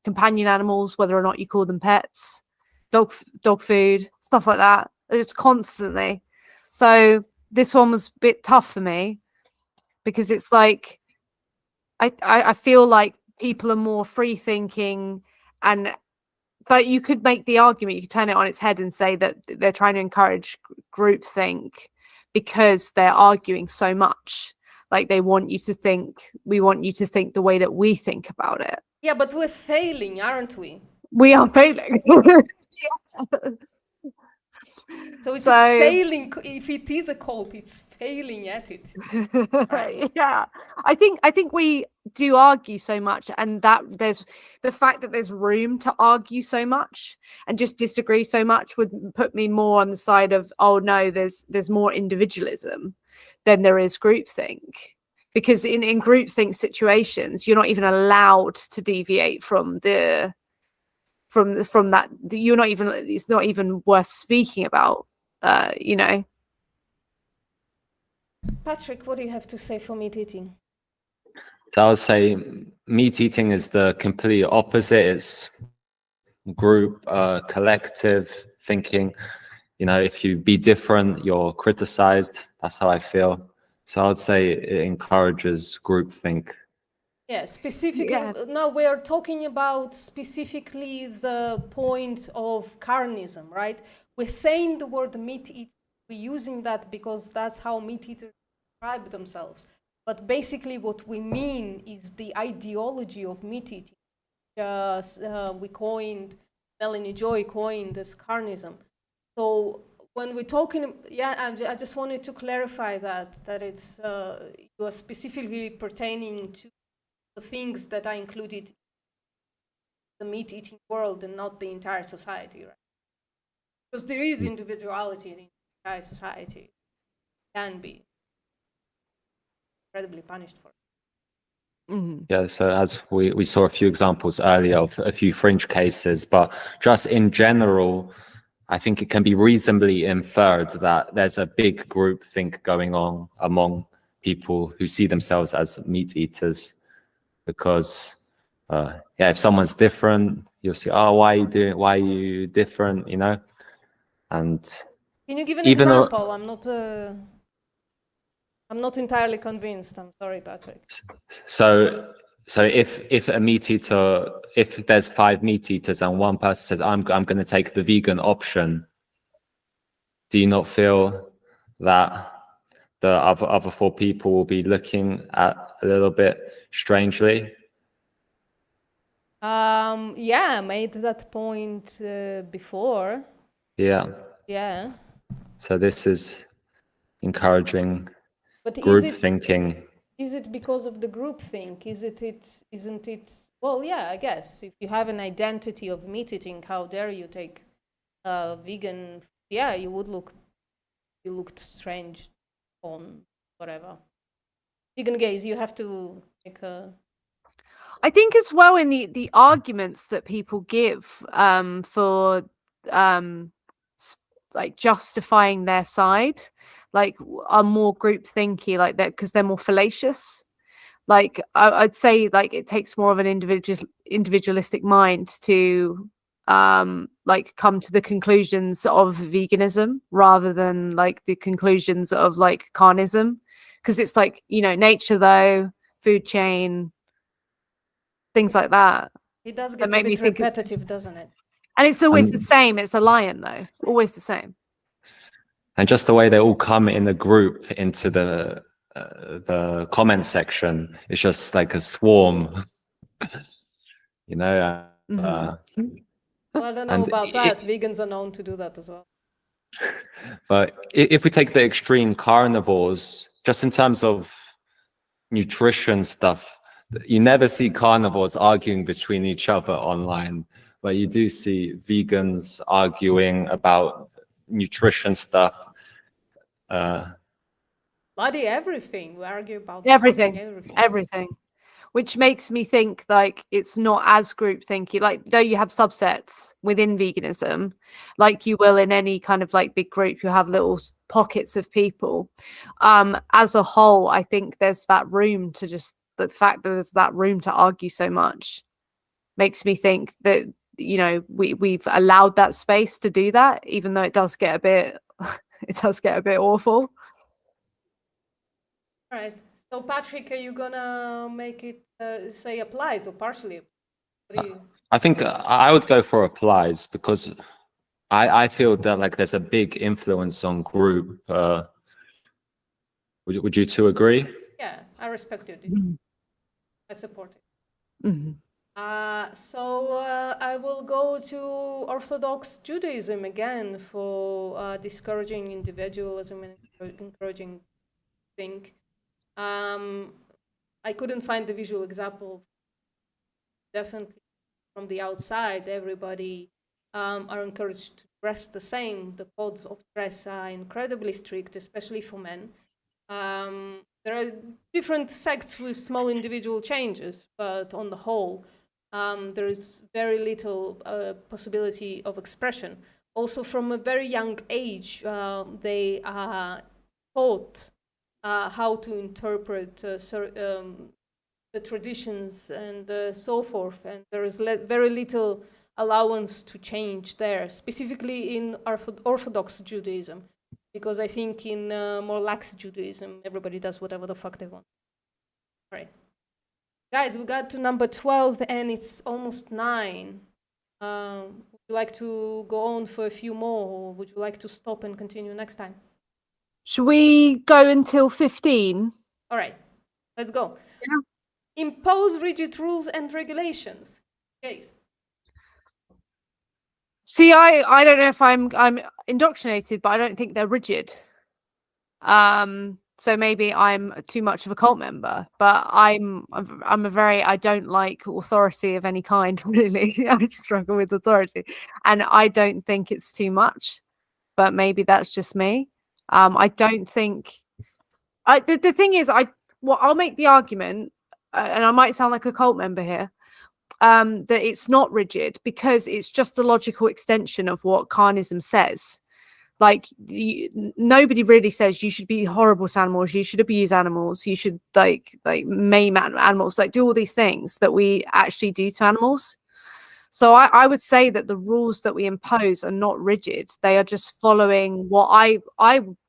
companion animals, whether or not you call them pets, dog food, stuff like that. It's constantly. So this one was a bit tough for me because it's like I feel like people are more free thinking, but you could make the argument, you could turn it on its head and say that they're trying to encourage groupthink because they're arguing so much. Like we want you to think the way that we think about it. Yeah, but we're failing, aren't we? We are failing. So it's a failing. If it is a cult, it's failing at it. Right. Yeah, I think we do argue so much, and that there's the fact that there's room to argue so much and just disagree so much would put me more on the side of, oh no, there's more individualism than there is groupthink, because in groupthink situations you're not even allowed to deviate from that. You're not even, it's not even worth speaking about. Patrick, what do you have to say for meat eating? So I would say meat eating is the complete opposite. It's group, collective thinking. If you be different, you're criticized. That's how I feel. So I would say it encourages groupthink. Yeah, specifically, no, we're talking about specifically the point of carnism, right? We're saying the word meat eating, we're using that because that's how meat eaters describe themselves. But basically what we mean is the ideology of meat eating. Melanie Joy coined as carnism. So when we're talking, I just wanted to clarify that it's you are specifically pertaining to the things that are included in the meat-eating world and not the entire society, right? Because there is individuality in the entire society. It can be incredibly punished for it. Mm-hmm. Yeah, so as we saw a few examples earlier of a few fringe cases, but just in general, I think it can be reasonably inferred that there's a big group think going on among people who see themselves as meat eaters. Because if someone's different, you'll see, oh, why are you different, And can you give an example? I'm not entirely convinced. I'm sorry, Patrick. So if a meat eater, if there's 5 meat eaters and one person says, I'm going to take the vegan option, do you not feel that the other 4 people will be looking at a little bit strangely? I made that point before. Yeah. So this is encouraging group thinking. Is it because of the group think? Isn't it? Well, yeah, I guess. If you have an identity of meat eating, how dare you take vegan? Yeah, you looked strange on whatever. Vegan gays, you have to make a... I think as well in the arguments that people give for like justifying their side, like are more group thinky, like that, because they're more fallacious. Like I'd say like it takes more of an individualistic mind to like come to the conclusions of veganism rather than like the conclusions of like carnism, because it's like, nature though, food chain, things like that. It does get a bit repetitive, doesn't it? And it's always the same. It's a lion though, always the same. And just the way they all come in a group into the comment section, it's just like a swarm, Well, I don't know about that. Vegans are known to do that as well. But if we take the extreme carnivores, just in terms of nutrition stuff, you never see carnivores arguing between each other online, but you do see vegans arguing about nutrition stuff. Bloody everything. We argue about everything. Which makes me think like it's not as group thinky. Like though you have subsets within veganism, like you will in any kind of like big group, you have little pockets of people. As a whole, I think there's that room to just the fact that there's that room to argue so much makes me think that we've allowed that space to do that, even though it does get a bit awful. All right. So Patrick, are you gonna make it say applies or partially? What do you... I think I would go for applies because I feel that like there's a big influence on group. Would you two agree? Yeah, I respect it. I support it. Mhm. So I will go to Orthodox Judaism again for discouraging individualism and encouraging think. I couldn't find the visual example. Definitely from the outside, everybody are encouraged to dress the same. The codes of dress are incredibly strict, especially for men. There are different sects with small individual changes, but on the whole, there is very little possibility of expression. Also, from a very young age, they are taught how to interpret the traditions and so forth, and there is very little allowance to change there, specifically in Orthodox Judaism, because I think in more lax Judaism, everybody does whatever the fuck they want. All right. Guys, we got to number 12 and it's almost 9. Would you like to go on for a few more, or would you like to stop and continue next time? Should we go until 15? All right, let's go. Yeah. Impose rigid rules and regulations. Okay. See, I don't know if I'm indoctrinated, but I don't think they're rigid. So maybe I'm too much of a cult member, but I'm a very, I don't like authority of any kind, really. I struggle with authority, and I don't think it's too much, but maybe that's just me. I don't think the thing is, I'll make the argument, and I might sound like a cult member here, that it's not rigid because it's just the logical extension of what carnism says. Like, nobody really says you should be horrible to animals, you should abuse animals, you should like maim animals, like do all these things that we actually do to animals. So I would say that the rules that we impose are not rigid. They are just following what I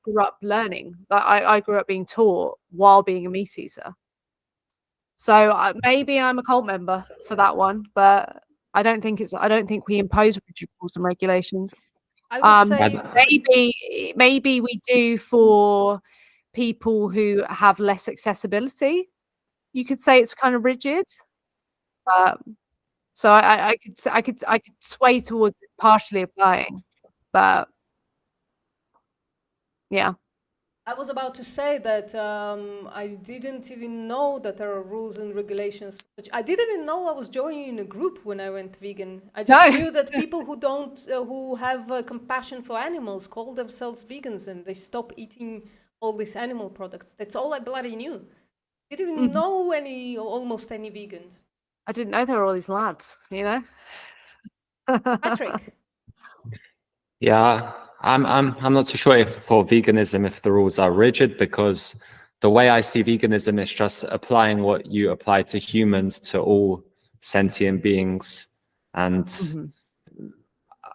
grew up learning. I grew up being taught while being a meat eater. So maybe I'm a cult member for that one, but I don't think we impose rigid rules and regulations. I would say Maybe we do for people who have less accessibility. You could say it's kind of rigid. So I could sway towards it partially applying, but yeah. I was about to say that I didn't even know that there are rules and regulations. I didn't even know I was joining a group when I went vegan. I just knew that people who have compassion for animals call themselves vegans and they stop eating all these animal products. That's all I bloody knew. I didn't even know almost any vegans. I didn't know there were all these lads, you know. Patrick. Yeah, I'm not too sure if for veganism if the rules are rigid, because the way I see veganism is just applying what you apply to humans to all sentient beings, and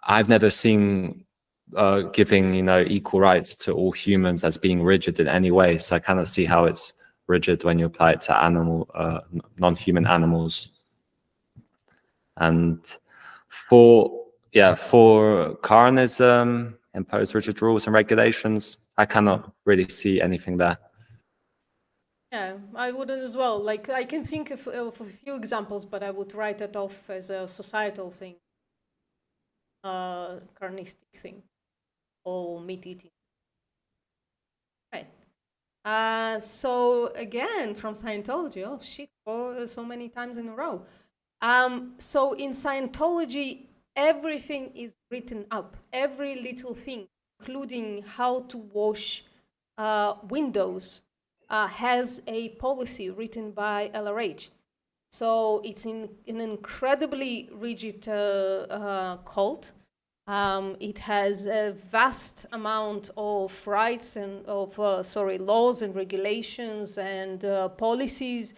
I've never seen giving equal rights to all humans as being rigid in any way. So I cannot see how it's rigid when you apply it to non-human animals. And for carnism, impose rigid rules and regulations, I cannot really see anything there. Yeah, I wouldn't as well. Like, I can think of a few examples, but I would write it off as a societal thing, carnistic thing, or meat eating. Right. So again, from Scientology. Oh shit! For so many times in a row. So in Scientology, everything is written up. Every little thing, including how to wash windows, has a policy written by LRH. So it's an incredibly rigid cult. It has a vast amount of rights and laws and regulations and policies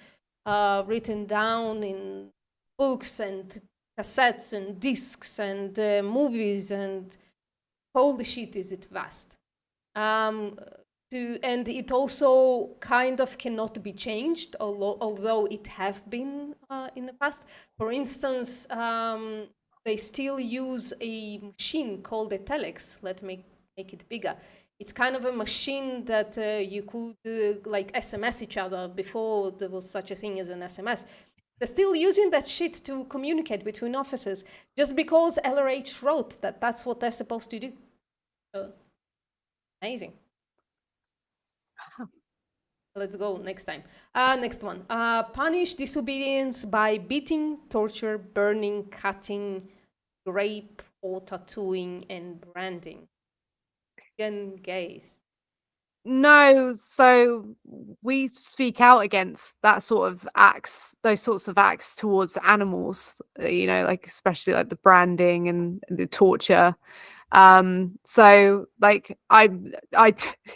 written down in books and cassettes and discs and movies, and holy shit, is it vast. and it also kind of cannot be changed, although it have been in the past. For instance, they still use a machine called a telex. Let me make it bigger. It's kind of a machine that you could like SMS each other before there was such a thing as an SMS. They're still using that shit to communicate between officers just because LRH wrote that that's what they're supposed to do. So, amazing. Let's go next time. Next one. Punish disobedience by beating, torture, burning, cutting, rape, or tattooing and branding. Vegan gays. No, so we speak out against that sort of acts, those sorts of acts towards animals, like especially like the branding and the torture. So like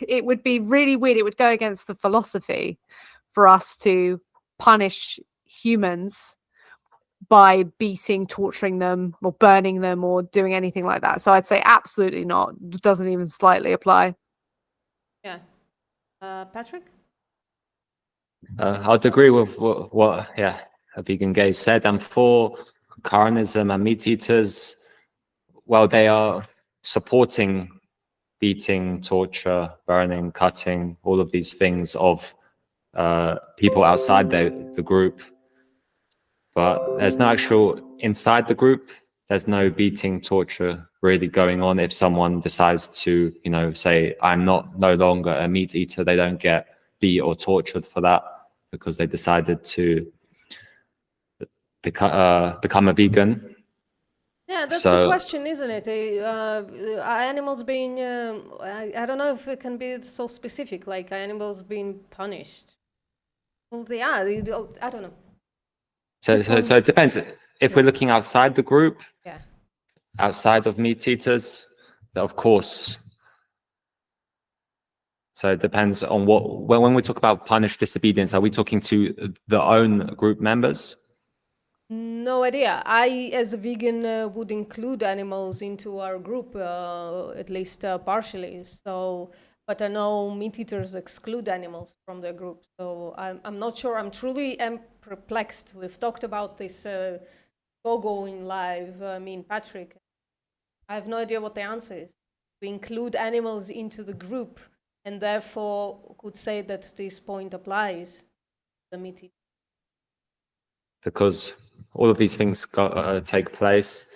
it would be really weird. It would go against the philosophy for us to punish humans by beating, torturing them, or burning them, or doing anything like that. So I'd say absolutely not. It doesn't even slightly apply. Yeah. Patrick? I'd agree with what a vegan gay said. And for carnism and meat eaters, well, they are supporting beating, torture, burning, cutting, all of these things of people outside the group. But there's no actual, inside the group, there's no beating, torture really going on. If someone decides to, say, I'm no longer a meat eater, they don't get beat or tortured for that because they decided to become a vegan. Yeah, that's the question, isn't it? Are animals being, I don't know if it can be so specific, like animals being punished. Well, they are, I don't know. So it depends. If we're looking outside the group, outside of meat eaters, of course. So it depends on when we talk about punish disobedience, are we talking to the own group members? No idea. I, as a vegan, would include animals into our group, at least partially. So, but I know meat eaters exclude animals from their group. So I'm not sure. I'm truly perplexed. We've talked about this Gogo in live. Patrick. I have no idea what the answer is. We include animals into the group, and therefore could say that this point applies to the meat eater. Because all of these things take place,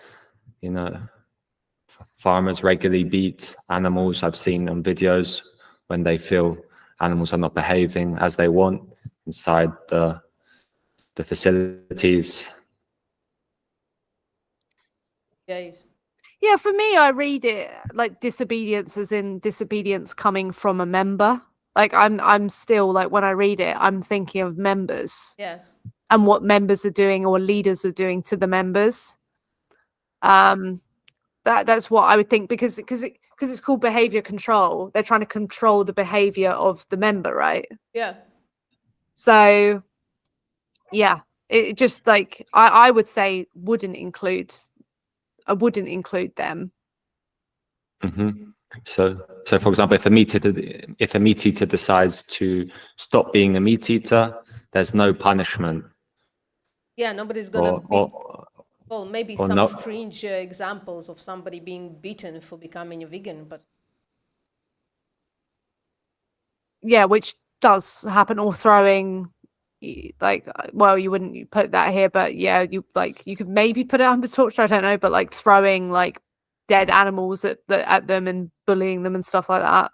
farmers regularly beat animals. I've seen on videos when they feel animals are not behaving as they want inside the facilities. Yes. Yeah, for me, I read it like disobedience as in disobedience coming from a member. Like I'm still like, when I read it, I'm thinking of members. Yeah. And what members are doing or leaders are doing to the members. That's what I would think, because it's called behavior control. They're trying to control the behavior of the member, right? Yeah. So yeah, it just like I would say I wouldn't include them. Mm-hmm. So for example, if a meat eater decides to stop being a meat eater, there's no punishment. Yeah, nobody's gonna well, maybe some fringe examples of somebody being beaten for becoming a vegan, but yeah, which does happen, or throwing, like, well, you wouldn't put that here, but yeah, you could maybe put it under torture, I don't know, but like throwing like dead animals at them and bullying them and stuff like that.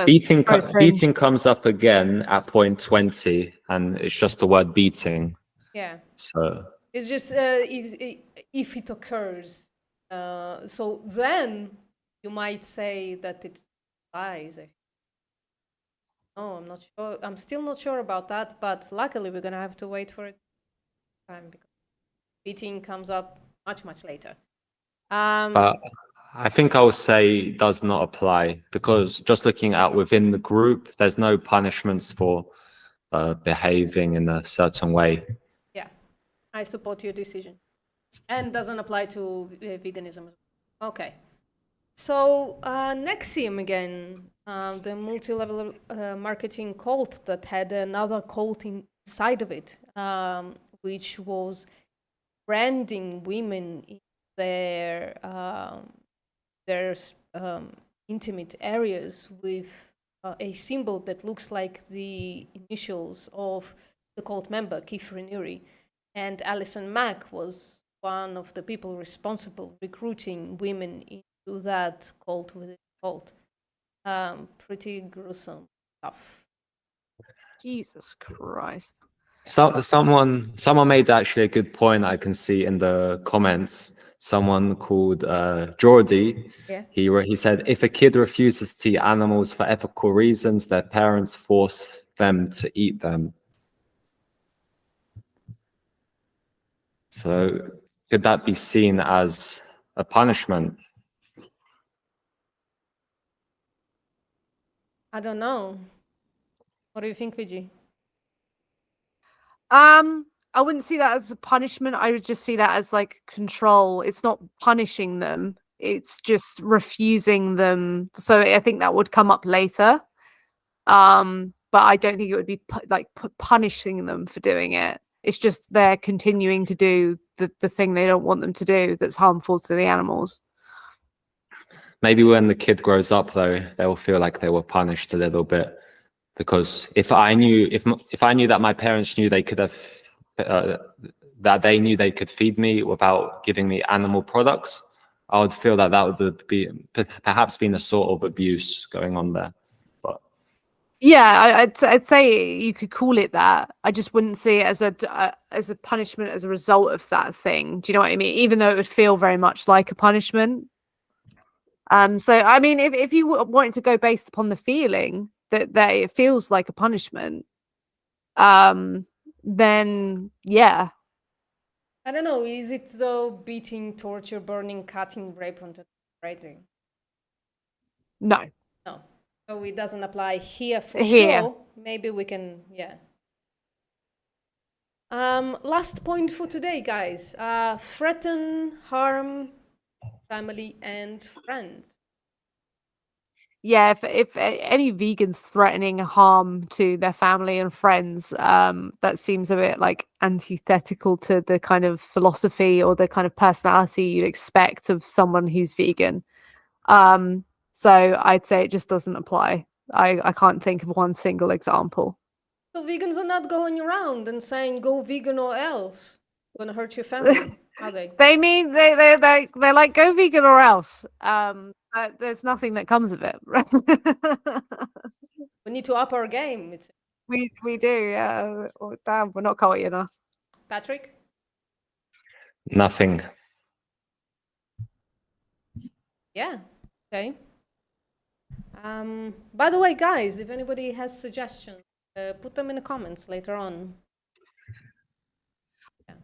Beating comes up again at point 20, and it's just the word beating. Yeah. So it's just if it occurs. So then you might say that it lies. No, I'm not sure. I'm still not sure about that, but luckily we're gonna have to wait for it time because beating comes up much later. I think I would say does not apply, because just looking at within the group, there's no punishments for behaving in a certain way. Yeah, I support your decision. And doesn't apply to veganism. Okay. So Nexium again, the multi-level marketing cult that had another cult inside of it, which was branding women in their intimate areas with a symbol that looks like the initials of the cult member, Keith Raniere. And Alison Mack was one of the people responsible recruiting women into that cult within the cult. Pretty gruesome stuff. Jesus Christ. Someone made actually a good point. I can see in the comments. Someone called Geordie. Yeah. He said, if a kid refuses to eat animals for ethical reasons, their parents force them to eat them. So could that be seen as a punishment? I don't know. What do you think, Vijay? I wouldn't see that as a punishment. I would just see that as like control. It's not punishing them. It's just refusing them. So I think that would come up later. But I don't think it would be punishing them for doing it. It's just they're continuing to do the thing they don't want them to do that's harmful to the animals. Maybe when the kid grows up, though, they'll feel like they were punished a little bit. Because if I knew that my parents knew they could have, that they knew they could feed me without giving me animal products, I would feel that that would be perhaps been a sort of abuse going on there. But yeah, I'd say you could call it that. I just wouldn't see it as a punishment as a result of that thing. Do you know what I mean? Even though it would feel very much like a punishment. So I mean, if you wanted to go based upon the feeling that it feels like a punishment, then yeah. I don't know. Is it though beating, torture, burning, cutting, rape on the writing? No. No. So it doesn't apply here for Here. sure. Maybe we can, yeah. Last point for today, guys. Threaten, harm family and friends. Yeah, if any vegans threatening harm to their family and friends, that seems a bit like antithetical to the kind of philosophy or the kind of personality you'd expect of someone who's vegan. So I'd say it just doesn't apply. I can't think of one single example. So vegans are not going around and saying go vegan or else. Gonna hurt your family, are they? They mean they're like go vegan or else. But there's nothing that comes of it. We need to up our game. We do, yeah. Oh, damn, we're not culty enough. Patrick? Nothing. Yeah. Okay. By the way, guys, if anybody has suggestions, put them in the comments later on. Yeah.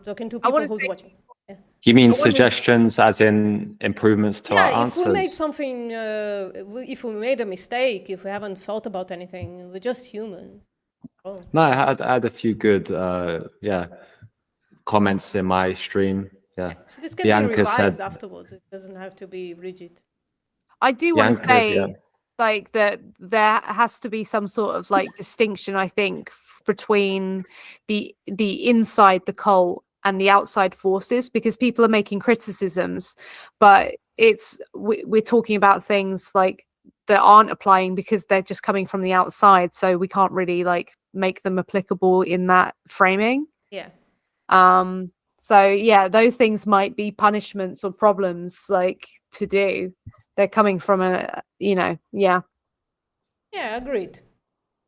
Talking to people who's watching. Yeah. You mean suggestions as in improvements to our answers? If we made something, if we made a mistake, if we haven't thought about anything, we're just humans. Oh. No, I had a few good comments in my stream. Yeah. This can be revised afterwards. It doesn't have to be rigid. I do want to say like that there has to be some sort of like distinction, I think, between the inside the cult and the outside forces, because people are making criticisms, but we're talking about things like that aren't applying because they're just coming from the outside, so we can't really like make them applicable in that framing. Yeah. So yeah, those things might be punishments or problems like to do. They're coming from a, yeah. Yeah, agreed.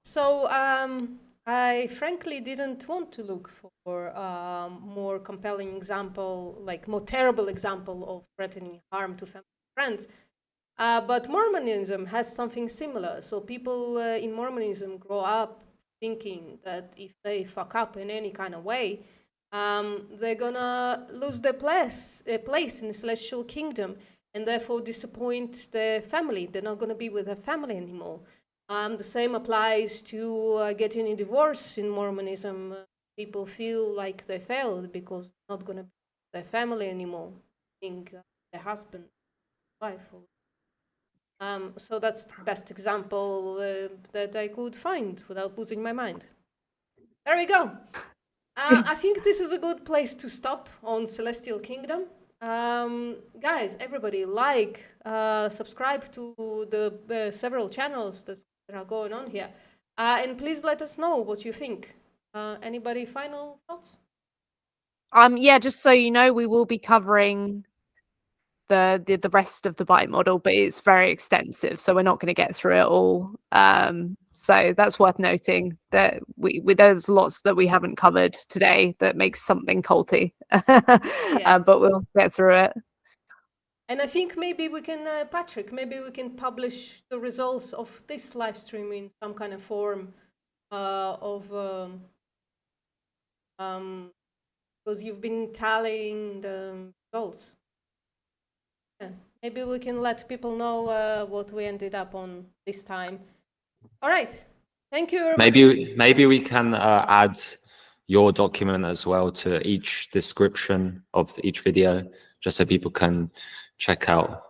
So I frankly didn't want to look for a more compelling example, like more terrible example of threatening harm to family and friends. But Mormonism has something similar. So people in Mormonism grow up thinking that if they fuck up in any kind of way, they're gonna lose their place in the celestial kingdom, and therefore disappoint their family. They're not gonna be with their family anymore. The same applies to getting a divorce in Mormonism. People feel like they failed because they're not gonna be with their family anymore, being their husband. wife. So that's the best example that I could find without losing my mind. There we go. I think this is a good place to stop on Celestial Kingdom. Guys, everybody, subscribe to the several channels that are going on here. And please let us know what you think. Anybody final thoughts? Yeah, just so you know, we will be covering the rest of the bite model, but it's very extensive, so we're not going to get through it all. So that's worth noting that we there's lots that we haven't covered today that makes something culty. But we'll get through it. And I think maybe we can, Patrick, maybe we can publish the results of this live stream in some kind of form because you've been tallying the results. Yeah, maybe we can let people know what we ended up on this time. All right. Thank you very much. Maybe we can add your document as well to each description of each video, just so people can check out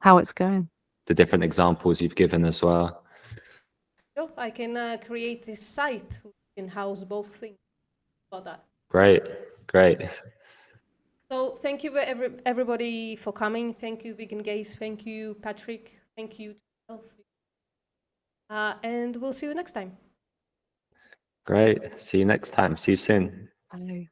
how it's going, the different examples you've given as well. So I can create this site which can house both things about that. Great. So thank you everybody for coming. Thank you, Vegan Gays. Thank you, Patrick. Thank you to yourself. And we'll see you next time. Great. See you next time. See you soon. Hello.